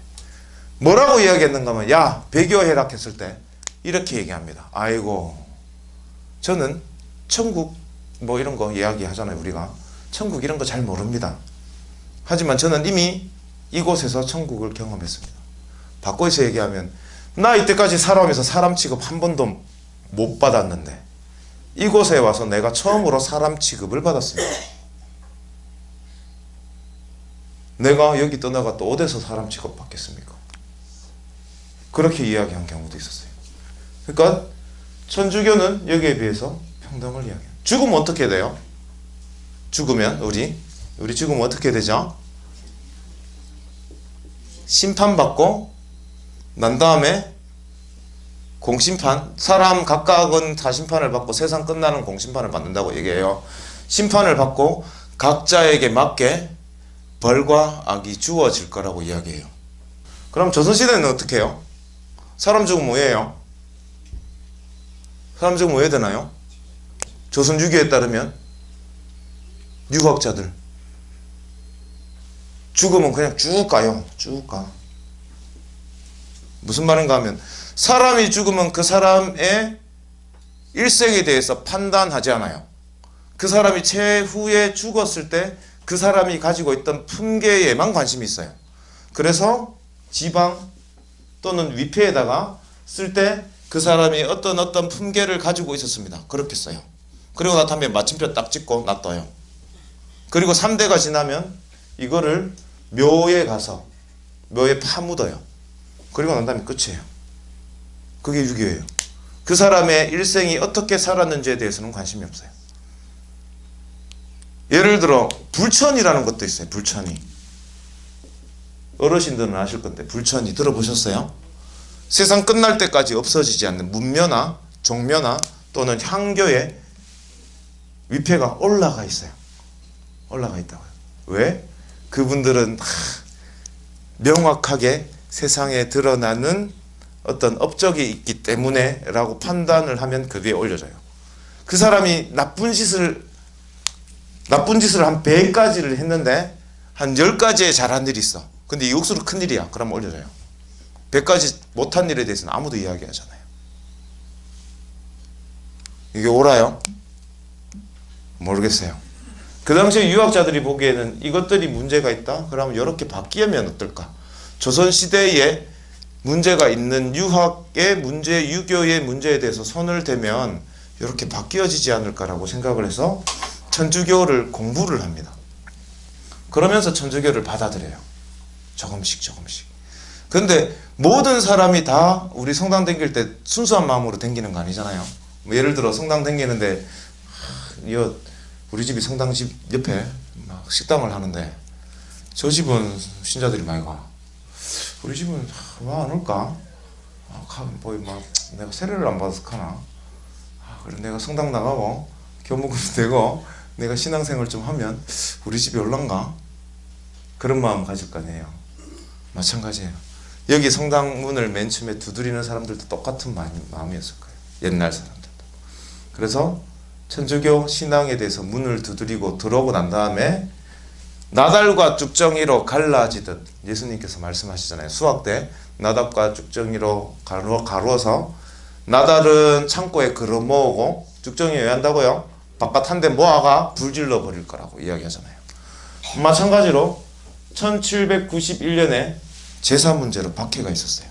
Speaker 1: 뭐라고 이야기했는가 하면 야, 배교 해락했을 때 이렇게 얘기합니다. 아이고, 저는 천국 뭐 이런 거 이야기하잖아요. 우리가 천국 이런 거 잘 모릅니다. 하지만 저는 이미 이곳에서 천국을 경험했습니다. 바꿔서 얘기하면 나 이때까지 살아오면서 사람 취급 한 번도 못 받았는데 이곳에 와서 내가 처음으로 사람 취급을 받았습니다. 내가 여기 떠나가 또 어디서 사람 취급 받겠습니까? 그렇게 이야기한 경우도 있었어요. 그러니까 천주교는 여기에 비해서 평등을 이야기해요. 죽으면 어떻게 돼요? 죽으면 우리 죽으면 어떻게 되죠? 심판받고 난 다음에 공심판, 사람 각각은 다 심판을 받고 세상 끝나는 공심판을 받는다고 얘기해요. 심판을 받고 각자에게 맞게 벌과 악이 주어질 거라고 이야기해요. 그럼 조선시대는 어떻게 해요? 사람 죽으면 뭐예요? 사람 죽으면 왜 되나요? 조선 유교에 따르면 유학자들 죽으면 그냥 쭉 가요. 쭉 가. 무슨 말인가 하면 사람이 죽으면 그 사람의 일생에 대해서 판단하지 않아요. 그 사람이 최후에 죽었을 때 그 사람이 가지고 있던 품계에만 관심이 있어요. 그래서 지방 또는 위패에다가 쓸 때 그 사람이 어떤 품계를 가지고 있었습니다. 그렇게 써요. 그리고 나타면 마침표 딱 찍고 놔둬요. 그리고 3대가 지나면 이거를 묘에 가서 묘에 파묻어요. 그리고 난 다음에 끝이에요. 그게 유교예요. 그 사람의 일생이 어떻게 살았는지에 대해서는 관심이 없어요. 예를 들어 불천이라는 것도 있어요. 불천이. 어르신들은 아실 건데 불천이 들어보셨어요? 세상 끝날 때까지 없어지지 않는 문묘나 종묘나 또는 향교에 위패가 올라가 있어요. 올라가 있다고요. 왜? 그분들은 명확하게 세상에 드러나는 어떤 업적이 있기 때문에 라고 판단을 하면 그 위에 올려져요. 그 사람이 나쁜 짓을 한 100가지를 했는데 한 10가지에 잘한 일이 있어. 근데 이 억수로 큰 일이야. 그러면 올려져요. 100가지 못한 일에 대해서는 아무도 이야기하잖아요. 이게 옳아요? 모르겠어요. 그 당시에 유학자들이 보기에는 이것들이 문제가 있다? 그러면 이렇게 바뀌면 어떨까? 조선시대에 문제가 있는 유학의 문제, 유교의 문제에 대해서 손을 대면 이렇게 바뀌어지지 않을까라고 생각을 해서 천주교를 공부를 합니다. 그러면서 천주교를 받아들여요. 조금씩. 근데 모든 사람이 다 우리 성당 다닐 때 순수한 마음으로 다니는 거 아니잖아요. 뭐 예를 들어 성당 다니는데 우리 집이 성당집 옆에 막 식당을 하는데 저 집은 신자들이 많이 가. 우리 집은 왜 안 올까? 내가 세례를 안 받아서 가나? 그래 내가 성당 나가고 교무금 되고 내가 신앙생활 좀 하면 우리 집이 올란가? 그런 마음 가질 거 아니에요. 마찬가지예요. 여기 성당 문을 맨 처음에 두드리는 사람들도 똑같은 마음이었을 거예요. 옛날 사람들도. 그래서 천주교 신앙에 대해서 문을 두드리고 들어오고 난 다음에 나달과 쭉정이로 갈라지듯 예수님께서 말씀하시잖아요. 수학 때 나답과 쭉정이로 가루어서 나달은 창고에 걸어 모으고 쭉정이 왜 한다고요? 바깥 한 대 모아가 불질러 버릴 거라고 이야기하잖아요. 마찬가지로 1791년에 제사 문제로 박해가 있었어요.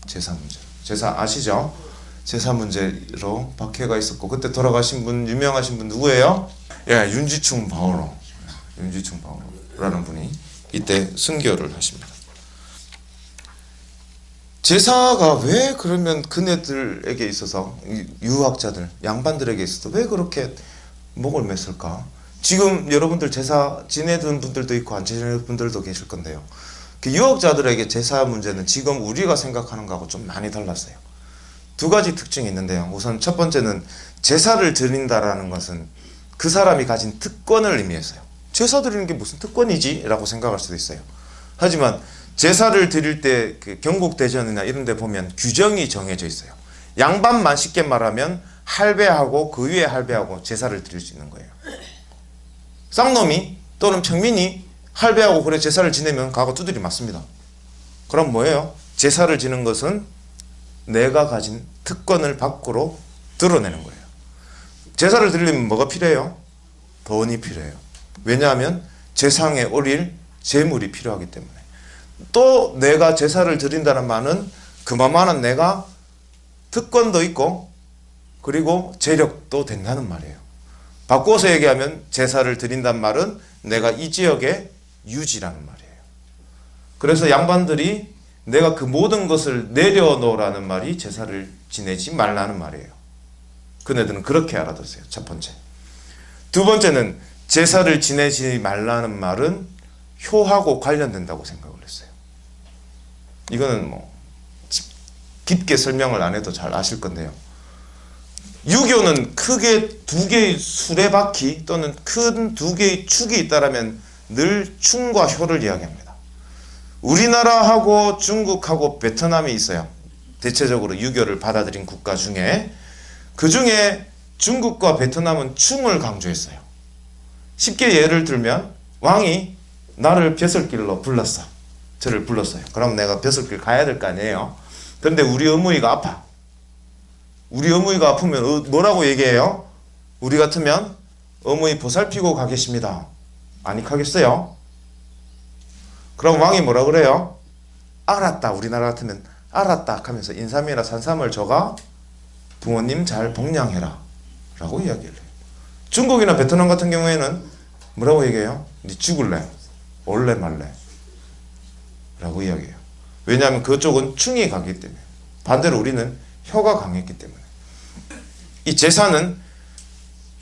Speaker 1: 제사 문제로. 제사 아시죠? 제사 문제로 박해가 있었고 그때 돌아가신 분 유명하신 분 누구예요? 예, 윤지충 바오로라는 분이 이때 순교를 하십니다. 제사가 왜 그러면 그네들에게 있어서 유학자들, 양반들에게 있어서 왜 그렇게 목을 맸을까? 지금 여러분들 제사 지내던 분들도 있고 안 지내는 분들도 계실 건데요. 그 유학자들에게 제사 문제는 지금 우리가 생각하는 거하고 좀 많이 달랐어요. 두 가지 특징이 있는데요. 우선 첫 번째는 제사를 드린다라는 것은 그 사람이 가진 특권을 의미했어요. 제사 드리는 게 무슨 특권이지? 라고 생각할 수도 있어요. 하지만 제사를 드릴 때 그 경국대전이나 이런 데 보면 규정이 정해져 있어요. 양반만 쉽게 말하면 할배하고 그 위에 할배하고 제사를 드릴 수 있는 거예요. 쌍놈이 또는 평민이 할배하고 그래 제사를 지내면 가고 두드리 맞습니다. 그럼 뭐예요? 제사를 지는 것은 내가 가진 특권을 밖으로 드러내는 거예요. 제사를 드리려면 뭐가 필요해요? 돈이 필요해요. 왜냐하면 제상에 올릴 재물이 필요하기 때문에. 또 내가 제사를 드린다는 말은 그만한 내가 특권도 있고 그리고 재력도 된다는 말이에요. 바꿔서 얘기하면 제사를 드린다는 말은 내가 이 지역의 유지라는 말이에요. 그래서 양반들이 내가 그 모든 것을 내려놓으라는 말이 제사를 지내지 말라는 말이에요. 그네들은 그렇게 알아들었어요. 첫 번째. 두 번째는 제사를 지내지 말라는 말은 효하고 관련된다고 생각을 했어요. 이거는 뭐 깊게 설명을 안 해도 잘 아실 건데요. 유교는 크게 두 개의 수레바퀴 또는 큰 두 개의 축이 있다라면 늘 충과 효를 이야기합니다. 우리나라하고 중국하고 베트남이 있어요. 대체적으로 유교를 받아들인 국가 중에 그 중에 중국과 베트남은 충을 강조했어요. 쉽게 예를 들면 왕이 나를 벼슬길로 불렀어. 저를 불렀어요. 그럼 내가 벼슬길 가야 될 거 아니에요. 그런데 우리 어머니가 아파. 우리 어머니가 아프면 뭐라고 얘기해요? 우리 같으면 어머니 보살피고 가겠습니다. 아니카겠어요? 그럼 왕이 뭐라 그래요? 알았다. 우리나라 같으면 알았다 하면서 인삼이나 산삼을 줘가 부모님 잘 복양해라 라고 이야기를 해요. 중국이나 베트남 같은 경우에는 뭐라고 얘기해요? 니 죽을래? 올래 말래? 라고 이야기해요. 왜냐하면 그쪽은 충이 강했기 때문에. 반대로 우리는 효가 강했기 때문에. 이 제사는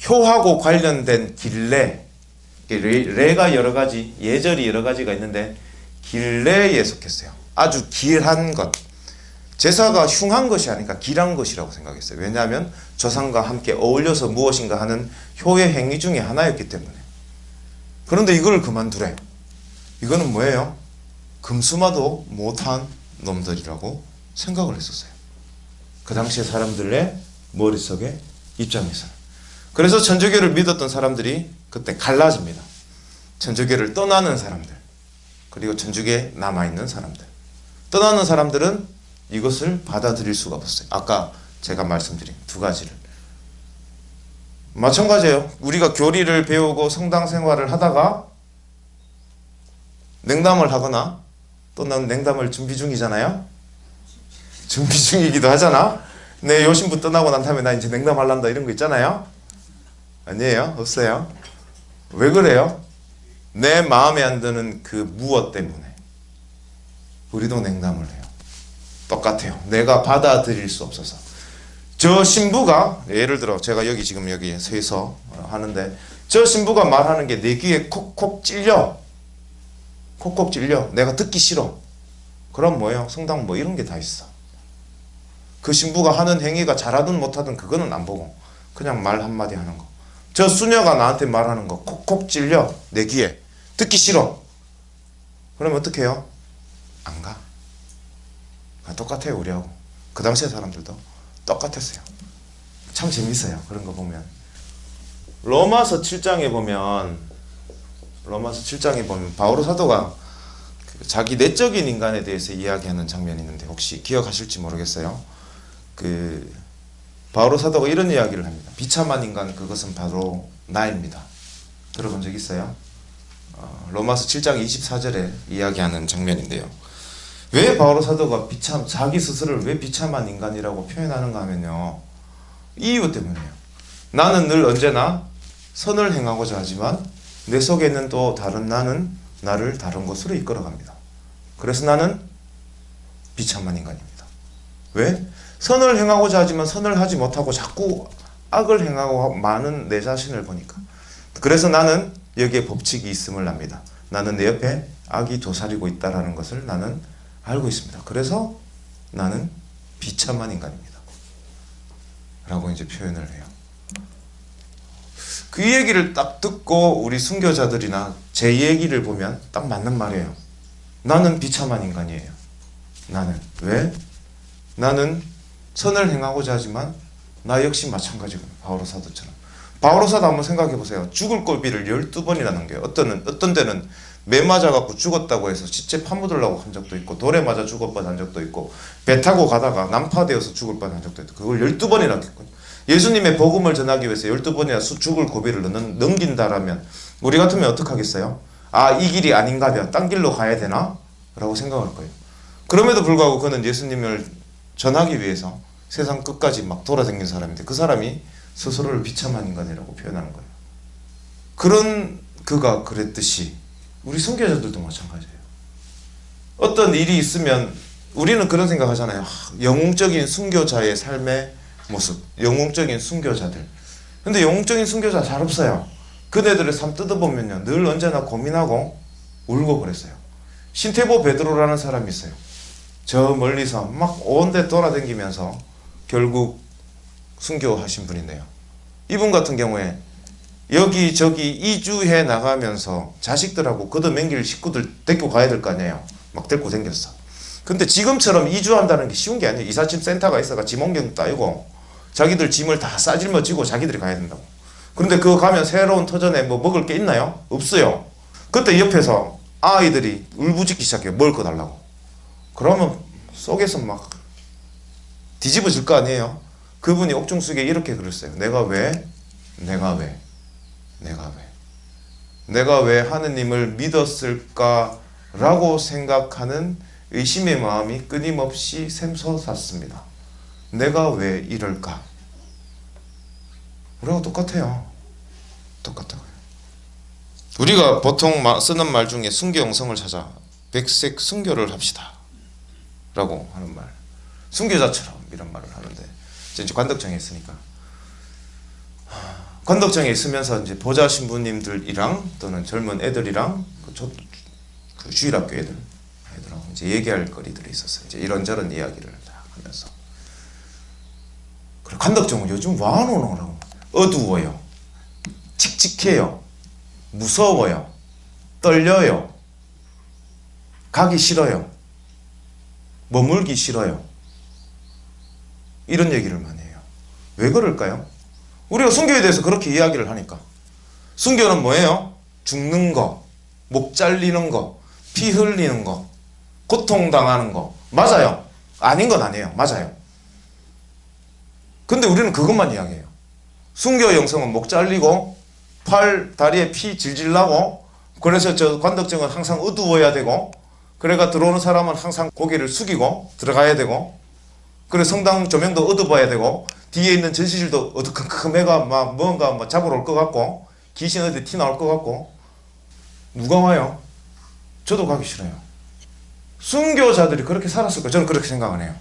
Speaker 1: 효하고 관련된 길래, 레가 여러 가지, 예절이 여러 가지가 있는데 길래에 속했어요. 아주 길한 것. 제사가 흉한 것이 아니라 길한 것이라고 생각했어요. 왜냐하면 조상과 함께 어울려서 무엇인가 하는 효의 행위 중에 하나였기 때문에. 그런데 이걸 그만두래. 이거는 뭐예요? 금수마도 못한 놈들이라고 생각을 했었어요. 그 당시에 사람들의 머릿속에 입장에서는. 그래서 천주교를 믿었던 사람들이 그때 갈라집니다. 천주교를 떠나는 사람들, 그리고 천주교에 남아있는 사람들. 떠나는 사람들은 이것을 받아들일 수가 없었어요. 아까 제가 말씀드린 두 가지를. 마찬가지예요. 우리가 교리를 배우고 성당 생활을 하다가 냉담을 하거나 또 난 냉담을 준비 중이잖아요. 준비 중이기도 하잖아. 내 요신부 떠나고 난 다음에 나 이제 냉담할란다 이런 거 있잖아요. 아니에요? 없어요? 왜 그래요? 내 마음에 안 드는 그 무엇 때문에 우리도 냉담을 해요. 똑같아요. 내가 받아들일 수 없어서. 저 신부가 예를 들어 제가 여기 지금 여기 서서 하는데 저 신부가 말하는 게 내 귀에 콕콕 찔려. 콕콕 찔려. 내가 듣기 싫어. 그럼 뭐예요? 성당 뭐 이런 게 다 있어. 그 신부가 하는 행위가 잘하든 못하든 그거는 안 보고 그냥 말 한마디 하는 거. 저 수녀가 나한테 말하는 거 콕콕 찔려. 내 귀에. 듣기 싫어. 그러면 어떻게 해요? 안 가. 똑같아요. 우리하고. 그 당시에 사람들도 똑같았어요. 참 재밌어요. 그런 거 보면. 로마서 7장에 보면 바오로 사도가 자기 내적인 인간에 대해서 이야기하는 장면이 있는데 혹시 기억하실지 모르겠어요. 그 바오로 사도가 이런 이야기를 합니다. 비참한 인간 그것은 바로 나입니다. 들어본 적 있어요? 로마서 7장 24절에 이야기하는 장면인데요. 왜 바오로 사도가 자기 스스로를 왜 비참한 인간이라고 표현하는가 하면요. 이유 때문이에요. 나는 늘 언제나 선을 행하고자 하지만 내 속에 있는 또 다른 나는 나를 다른 곳으로 이끌어갑니다. 그래서 나는 비참한 인간입니다. 왜? 선을 행하고자 하지만 선을 하지 못하고 자꾸 악을 행하고 많은 내 자신을 보니까. 그래서 나는 여기에 법칙이 있음을 압니다. 나는 내 옆에 악이 도사리고 있다는 것을 나는 알고 있습니다. 그래서 나는 비참한 인간입니다. 라고 이제 표현을 해요. 그 얘기를 딱 듣고 우리 순교자들이나 제 얘기를 보면 딱 맞는 말이에요. 나는 비참한 인간이에요. 나는. 왜? 나는 선을 행하고자 하지만 나 역시 마찬가지거든요. 바오로 사도처럼. 바오로 사도 한번 생각해 보세요. 죽을 고비를 12번이나 넘겨요. 어떤 때는 매 맞아갖고 죽었다고 해서 시체 파묻으려고 한 적도 있고 돌에 맞아 죽을 뻔한 적도 있고 배 타고 가다가 난파되어서 죽을 뻔한 적도 있고 그걸 12번이나 했거든요. 예수님의 복음을 전하기 위해서 12번이나 죽을 고비를 넘긴다라면 우리 같으면 어떻게 하겠어요? 아, 이 길이 아닌가 봐. 딴 길로 가야 되나? 라고 생각할 거예요. 그럼에도 불구하고 그는 예수님을 전하기 위해서 세상 끝까지 막 돌아다니는 사람인데 그 사람이 스스로를 비참한 인간이라고 표현하는 거예요. 그런 그가 그랬듯이 우리 순교자들도 마찬가지예요. 어떤 일이 있으면 우리는 그런 생각하잖아요. 영웅적인 순교자의 삶의 모습, 영웅적인 순교자들. 근데 영웅적인 순교자 잘 없어요. 그네들의 삶 뜯어보면요, 늘 언제나 고민하고 울고 그랬어요. 신태보 베드로라는 사람이 있어요. 저 멀리서 막 온데 돌아다니면서 결국 순교하신 분인데요. 이분 같은 경우에 여기저기 이주해 나가면서 자식들하고 걷어맹길 식구들 데리고 가야 될 거 아니에요. 막 데리고 댕겼어. 근데 지금처럼 이주한다는 게 쉬운 게 아니에요. 이삿짐 센터가 있어가 짐 옮기는 것도 아니고 자기들 짐을 다 싸질머지고 자기들이 가야 된다고. 그런데 그거 가면 새로운 터전에 뭐 먹을 게 있나요? 없어요. 그때 옆에서 아이들이 울부짖기 시작해요. 먹을 거 달라고. 그러면 속에서 막 뒤집어질 거 아니에요. 그분이 옥중수기에 이렇게 그랬어요. 내가 왜? 내가 왜 하느님을 믿었을까라고 생각하는 의심의 마음이 끊임없이 샘솟았습니다. 내가 왜 이럴까? 우리하고 똑같아요. 똑같다고요. 우리가 보통 쓰는 말 중에 순교 영성을 찾아 백색 순교를 합시다 라고 하는 말, 순교자처럼 이런 말을 하는데, 이제 관덕정에 있으니까 관덕정에 있으면서 이제 보좌 신부님들이랑 또는 젊은 애들이랑 그 주일학교 애들하고 이제 얘기할 거리들이 있었어요. 이제 이런저런 이야기를 다 하면서, 그리고 관덕정은 요즘 와노노라고 어두워요, 칙칙해요, 무서워요, 떨려요, 가기 싫어요, 머물기 싫어요, 이런 얘기를 많이 해요. 왜 그럴까요? 우리가 순교에 대해서 그렇게 이야기를 하니까. 순교는 뭐예요? 죽는 거, 목 잘리는 거, 피 흘리는 거, 고통당하는 거. 맞아요. 아닌 건 아니에요. 맞아요. 근데 우리는 그것만 이야기해요. 순교 영성은 목 잘리고 팔, 다리에 피 질질 나고, 그래서 저 관덕정은 항상 어두워야 되고, 그래가 들어오는 사람은 항상 고개를 숙이고 들어가야 되고, 그래 성당 조명도 어두워야 되고, 뒤에 있는 전시실도 어두컴컴해가 막 뭔가 뭐 잡으러 올 것 같고, 귀신 어디 티 나올 것 같고. 누가 와요? 저도 가기 싫어요. 순교자들이 그렇게 살았을 거예요. 저는 그렇게 생각을 해요.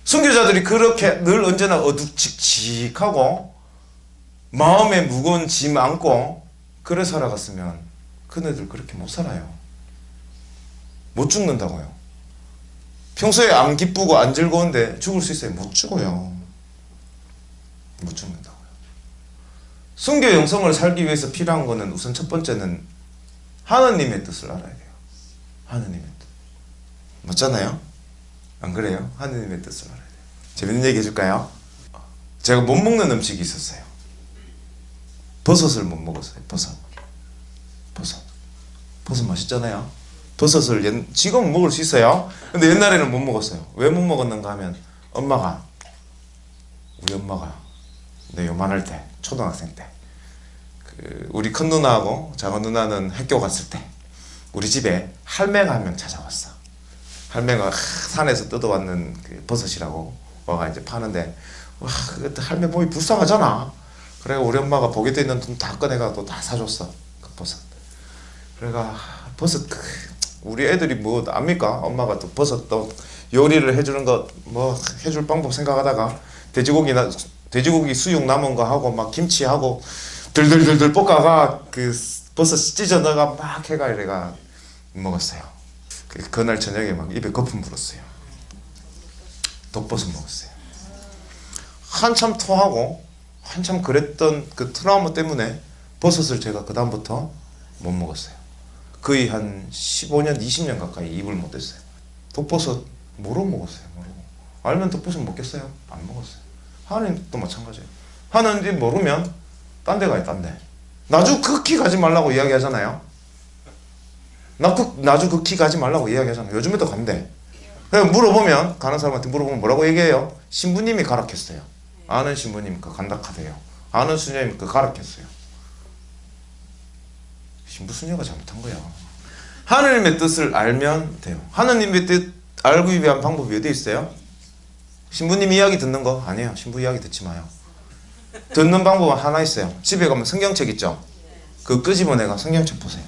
Speaker 1: 순교자들이 그렇게 늘 언제나 어둑칙칙하고 마음에 무거운 짐 안고 그래 살아갔으면 그네들 그렇게 못 살아요. 못 죽는다고요. 평소에 안 기쁘고 안 즐거운데 죽을 수 있어요? 못 죽어요. 못 죽는다고요. 순교 영성을 살기 위해서 필요한 거는 우선 첫 번째는 하느님의 뜻을 알아야 돼요. 하느님의 뜻. 맞잖아요? 안 그래요? 하느님의 뜻을 알아야 돼요. 재밌는 얘기 해줄까요? 제가 못 먹는 음식이 있었어요. 버섯을 못 먹었어요. 버섯 맛있잖아요. 버섯을 지금은 먹을 수 있어요. 근데 옛날에는 못 먹었어요. 왜 못 먹었는가 하면 우리 엄마가 내 요만할 때, 초등학생 때, 우리 큰 누나하고 작은 누나는 학교 갔을 때 우리 집에 할매가 한 명 찾아왔어. 할매가 산에서 뜯어왔는 그 버섯이라고 와가 이제 파는데, 와, 그때 할매 몸이 불쌍하잖아. 그래가 우리 엄마가 복에 돼 있는 돈 다 꺼내가 또 다 사줬어. 그 버섯. 그래가 버섯, 우리 애들이 뭐 압니까? 엄마가 또 버섯 또 요리를 해주는 거 뭐 해줄 방법 생각하다가 돼지고기 수육 남은 거 하고 막 김치하고 들들들들 볶아가 그 버섯 찢어 넣어가 막 해가 이래가 먹었어요. 그날 저녁에 막 입에 거품 불었어요. 독버섯 먹었어요. 한참 토하고 한참 그랬던 그 트라우마 때문에 버섯을 제가 그 다음부터 못 먹었어요. 거의 한 15년, 20년 가까이 입을 못 댔어요. 독버섯 모르고 먹었어요. 모르고. 알면 독버섯 먹겠어요? 안 먹었어요. 하느님도 마찬가지예요. 하느님 모르면 딴 데 가요. 딴 데. 나주 극히 가지 말라고 이야기하잖아요. 나주 극히 가지 말라고 이야기하잖아요. 요즘에도 간대. 그래서 물어보면, 가는 사람한테 물어보면 뭐라고 얘기해요? 신부님이 가락했어요. 아는 신부님 그 간다카대요. 아는 수녀님 그 가락했어요. 신부 수녀가 잘못한 거야. 하느님의 뜻을 알면 돼요. 하느님의 뜻 알기 위한 방법이 어디 있어요? 신부님 이야기 듣는 거 아니에요. 신부 이야기 듣지 마요. 듣는 방법은 하나 있어요. 집에 가면 성경책 있죠? 그거 끄집어내가 성경책 보세요.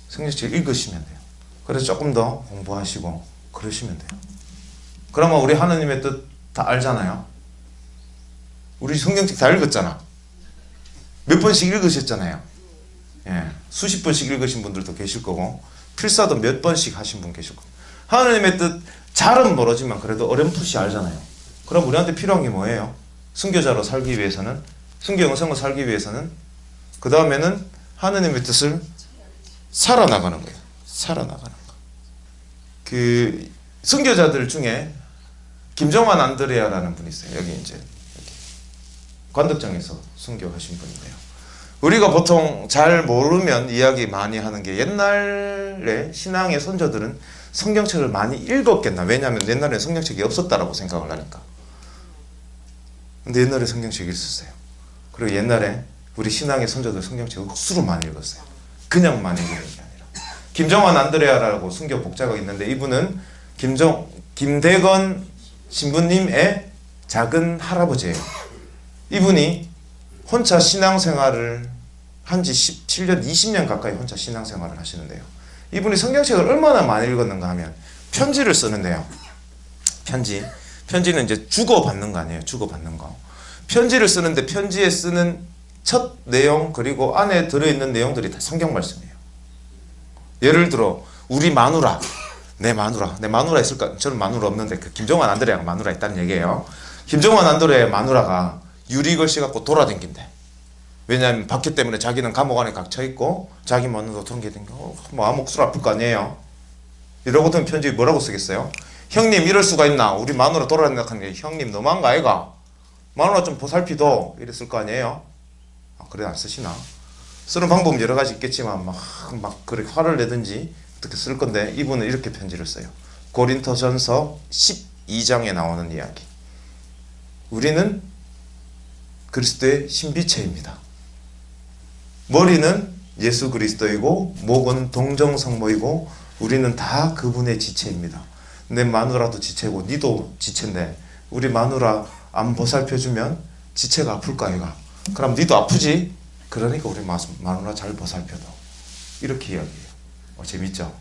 Speaker 1: 성경책 읽으시면 돼요. 그래서 조금 더 공부하시고 그러시면 돼요. 그러면 우리 하느님의 뜻 다 알잖아요. 우리 성경책 다 읽었잖아. 몇 번씩 읽으셨잖아요. 예, 수십 번씩 읽으신 분들도 계실 거고, 필사도 몇 번씩 하신 분 계실 거고. 하느님의 뜻 잘은 모르지만 그래도 어렴풋이 알잖아요. 그럼 우리한테 필요한 게 뭐예요? 순교자로 살기 위해서는, 순교 영성을 살기 위해서는, 그 다음에는 하느님의 뜻을 살아나가는 거예요. 살아나가는 거. 그 순교자들 중에 김정환 안드레아라는 분이 있어요. 여기 이제 관덕장에서 순교하신 분인데요. 우리가 보통 잘 모르면 이야기 많이 하는 게, 옛날에 신앙의 선조들은 성경책을 많이 읽었겠나. 왜냐하면 옛날에 성경책이 없었다라고 생각을 하니까. 근데 옛날에 성경책이 있었어요. 그리고 옛날에 우리 신앙의 선조들 성경책을 억수로 많이 읽었어요. 그냥 많이 읽는 게 아니라. 김정환 안드레아라고 순교 복자가 있는데 이분은 김대건 신부님의 작은 할아버지예요. 이분이 혼자 신앙생활을 한지 17년, 20년 가까이 혼자 신앙생활을 하시는데요. 이분이 성경책을 얼마나 많이 읽었는가 하면 편지를 쓰는데요. 편지는 이제 주고받는 거 아니에요. 주고받는 거. 편지를 쓰는데 편지에 쓰는 첫 내용 그리고 안에 들어있는 내용들이 다 성경 말씀이에요. 예를 들어 우리 마누라, 내 마누라 있을까? 저는 마누라 없는데 그 김정환 안드레아가 마누라 있다는 얘기예요. 김정환 안드레아의 마누라가 유리글씨 갖고 돌아다닌대. 왜냐하면 박해 때문에 자기는 감옥 안에 갇혀있고 자기 마누라 돌아다니니까 뭐 암옥술 아플 거 아니에요. 이러고든 편지 뭐라고 쓰겠어요? 형님 이럴 수가 있나? 우리 마누라 돌아다닌다 하는 게 형님 너무한 거 아이가? 마누라 좀 보살피도 이랬을 거 아니에요? 아, 그래 안 쓰시나? 쓰는 방법은 여러 가지 있겠지만 막 그렇게 화를 내든지 어떻게 쓸 건데 이분은 이렇게 편지를 써요. 고린토전서 12장에 나오는 이야기. 우리는 그리스도의 신비체입니다. 머리는 예수 그리스도이고 목은 동정성모이고 우리는 다 그분의 지체입니다. 내 마누라도 지체고 니도 지체인데 우리 마누라 안 보살펴주면 지체가 아플 거 아이가? 그럼 니도 아프지? 그러니까 우리 마누라 잘 보살펴도. 이렇게 이야기해요. 재밌죠?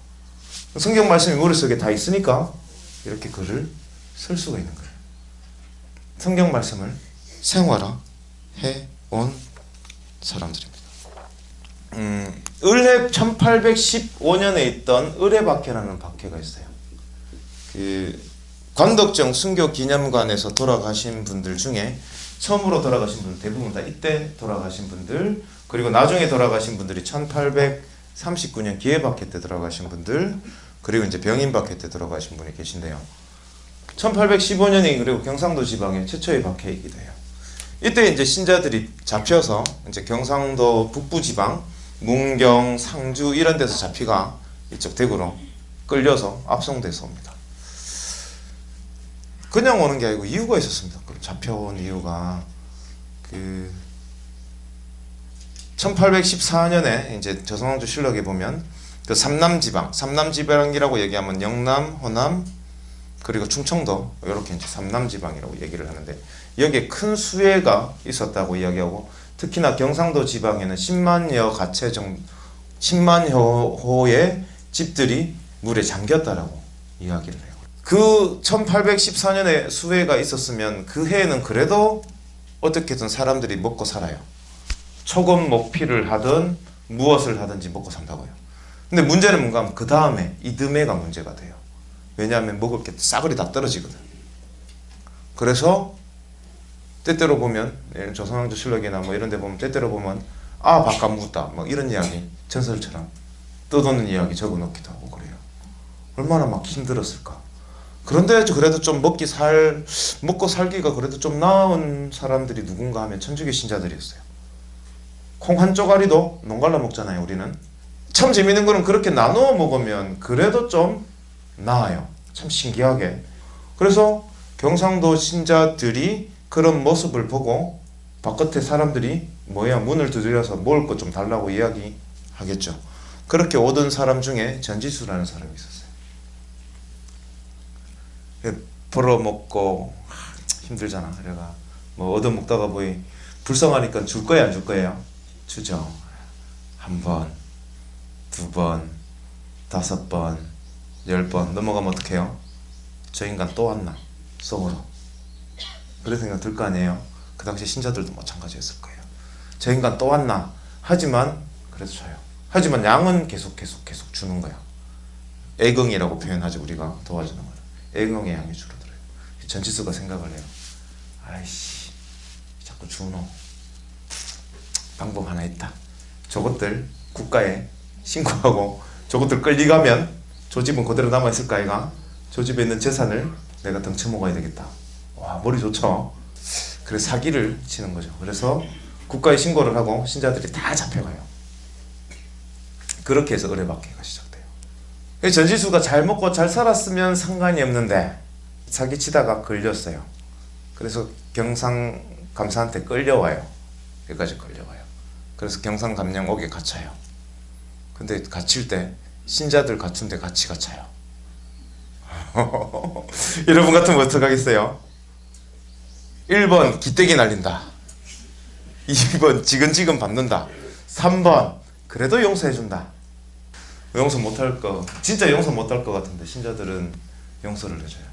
Speaker 1: 성경 말씀이 머릿속에 다 있으니까 이렇게 글을 쓸 수가 있는 거예요. 성경 말씀을 생활화해 온 사람들입니다. 을해 1815년에 있던 을해박해라는 박해가 있어요. 그 관덕정 순교 기념관에서 돌아가신 분들 중에 처음으로 돌아가신 분들 대부분 다 이때 돌아가신 분들, 그리고 나중에 돌아가신 분들이 1839년 기해박해 때 돌아가신 분들, 그리고 이제 병인박해 때 돌아가신 분이 계신데요. 1815년이 그리고 경상도 지방의 최초의 박해이기도 해요. 이때 이제 신자들이 잡혀서 이제 경상도 북부 지방, 문경, 상주 이런 데서 잡히가 이쪽 대구로 끌려서 압송돼서 옵니다. 그냥 오는 게 아니고 이유가 있었습니다. 잡혀온 이유가 1814년에 이제 조선왕조 실록에 보면 그 삼남지방이라고 얘기하면 영남, 호남, 그리고 충청도 이렇게 이제 삼남지방이라고 얘기를 하는데 여기에 큰 수해가 있었다고 이야기하고 특히나 경상도 지방에는 10만여호의 집들이 물에 잠겼다라고 이야기를 해요. 그 1814년에 수해가 있었으면 그 해에는 그래도 어떻게든 사람들이 먹고 살아요. 초금 목피를 하든 무엇을 하든지 먹고 산다고요. 근데 문제는 뭔가 하면 그 다음에 이듬해가 문제가 돼요. 왜냐하면 먹을 게 싸그리 다 떨어지거든. 그래서 때때로 보면 조선왕조 실록이나 뭐 이런 데 보면 때때로 보면 바깥 묻다 뭐 이런 이야기 전설처럼 떠도는 이야기 적어놓기도 하고 그래요. 얼마나 막 힘들었을까. 그런데 그래도 좀 먹고 살기가 그래도 좀 나은 사람들이 누군가 하면 천주교 신자들이었어요. 콩 한 쪼가리도 농갈라 먹잖아요. 우리는. 참 재밌는 거는 그렇게 나누어 먹으면 그래도 좀 나아요. 참 신기하게. 그래서 경상도 신자들이 그런 모습을 보고 바깥에 사람들이 문을 두드려서 먹을 것 좀 달라고 이야기하겠죠. 그렇게 오던 사람 중에 전지수라는 사람이 있었어요. 벌어먹고 힘들잖아. 그래가 뭐 얻어먹다가 불쌍하니까 줄 거예요, 안 줄 거예요? 주죠. 1번, 2번, 5번, 10번 넘어가면 어떡해요? 저 인간 또 왔나? 속으로. 그런 생각 들 거 아니에요? 그 당시 신자들도 마찬가지였을 거예요. 저 인간 또 왔나? 하지만 그래도 줘요. 하지만 양은 계속 주는 거야. 애긍이라고 표현하죠. 우리가 도와주는 거를. 애긍의 양이 줄어들어요. 전지수가 생각을 해요. 아이씨 자꾸 주노. 방법 하나 있다. 저것들 국가에 신고하고 저것들 끌려가면 저 집은 그대로 남아있을까 아이가? 저 집에 있는 재산을 내가 덩쳐 먹어야 되겠다. 와 머리 좋죠? 그래서 사기를 치는 거죠. 그래서 국가에 신고를 하고 신자들이 다 잡혀가요. 그렇게 해서 을해박해가 시작돼요. 전지수가 잘 먹고 잘 살았으면 상관이 없는데 사기치다가 걸렸어요. 그래서 경상 감사한테 끌려와요. 여기까지 걸려와요. 그래서 경상감령 옥에 갇혀요. 근데 갇힐 때 신자들 갇힌데 같이 갇혀요. 여러분 같으면 어떡하겠어요? 1번 기대기 날린다. 2번 지근지근 밟는다. 3번 그래도 용서해준다. 용서 못할 거, 진짜 용서 못할 것 같은데 신자들은 용서를 해줘요.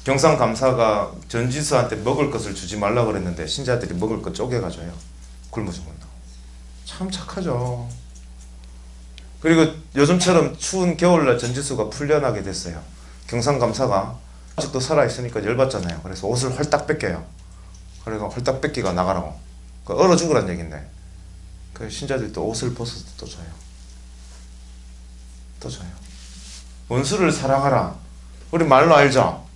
Speaker 1: 경상감사가 전지수한테 먹을 것을 주지 말라 그랬는데 신자들이 먹을 것 쪼개가줘요. 굶어 죽는다고. 참 착하죠. 그리고 요즘처럼 추운 겨울날 전지수가 풀려나게 됐어요. 경상감사가 아직도 살아있으니까 열받잖아요. 그래서 옷을 헐딱 뺏겨요. 그래서 헐딱 뺏기가 나가라고. 얼어 죽으란 얘긴데 그 신자들이 또 옷을 벗어서 또 줘요. 또 줘요. 원수를 사랑하라. 우리 말로 알죠?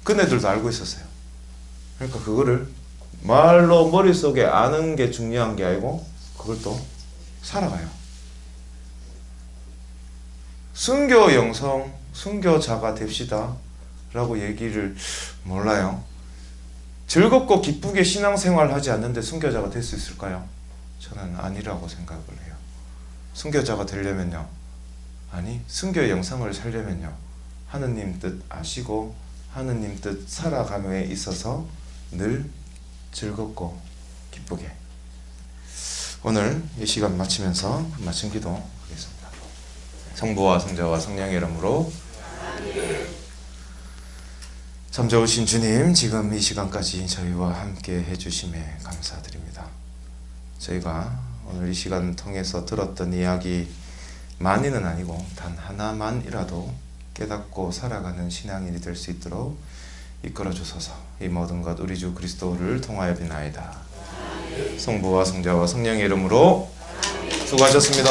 Speaker 1: 그네들도 알고 있었어요. 그러니까 그거를 말로 머릿속에 아는 게 중요한 게 아니고 그걸 또 살아가요. 순교 영성, 순교자가 됩시다 라고 얘기를 몰라요. 즐겁고 기쁘게 신앙생활 하지 않는데 순교자가 될 수 있을까요? 저는 아니라고 생각을 해요. 순교자가 되려면요, 아니 순교 영성을 살려면요, 하느님 뜻 아시고 하느님 뜻 살아감에 있어서 늘 즐겁고 기쁘게. 오늘 이 시간 마치면서 마침 기도하겠습니다. 성부와 성자와 성령의 이름으로. 참 좋으신 주님, 지금 이 시간까지 저희와 함께 해주심에 감사드립니다. 저희가 오늘 이 시간 통해서 들었던 이야기 많이는 아니고 단 하나만이라도 깨닫고 살아가는 신앙인이 될 수 있도록 이끌어 주소서. 이 모든 것 우리 주 그리스도를 통하여 비나이다. 성부와 성자와 성령의 이름으로. 수고하셨습니다.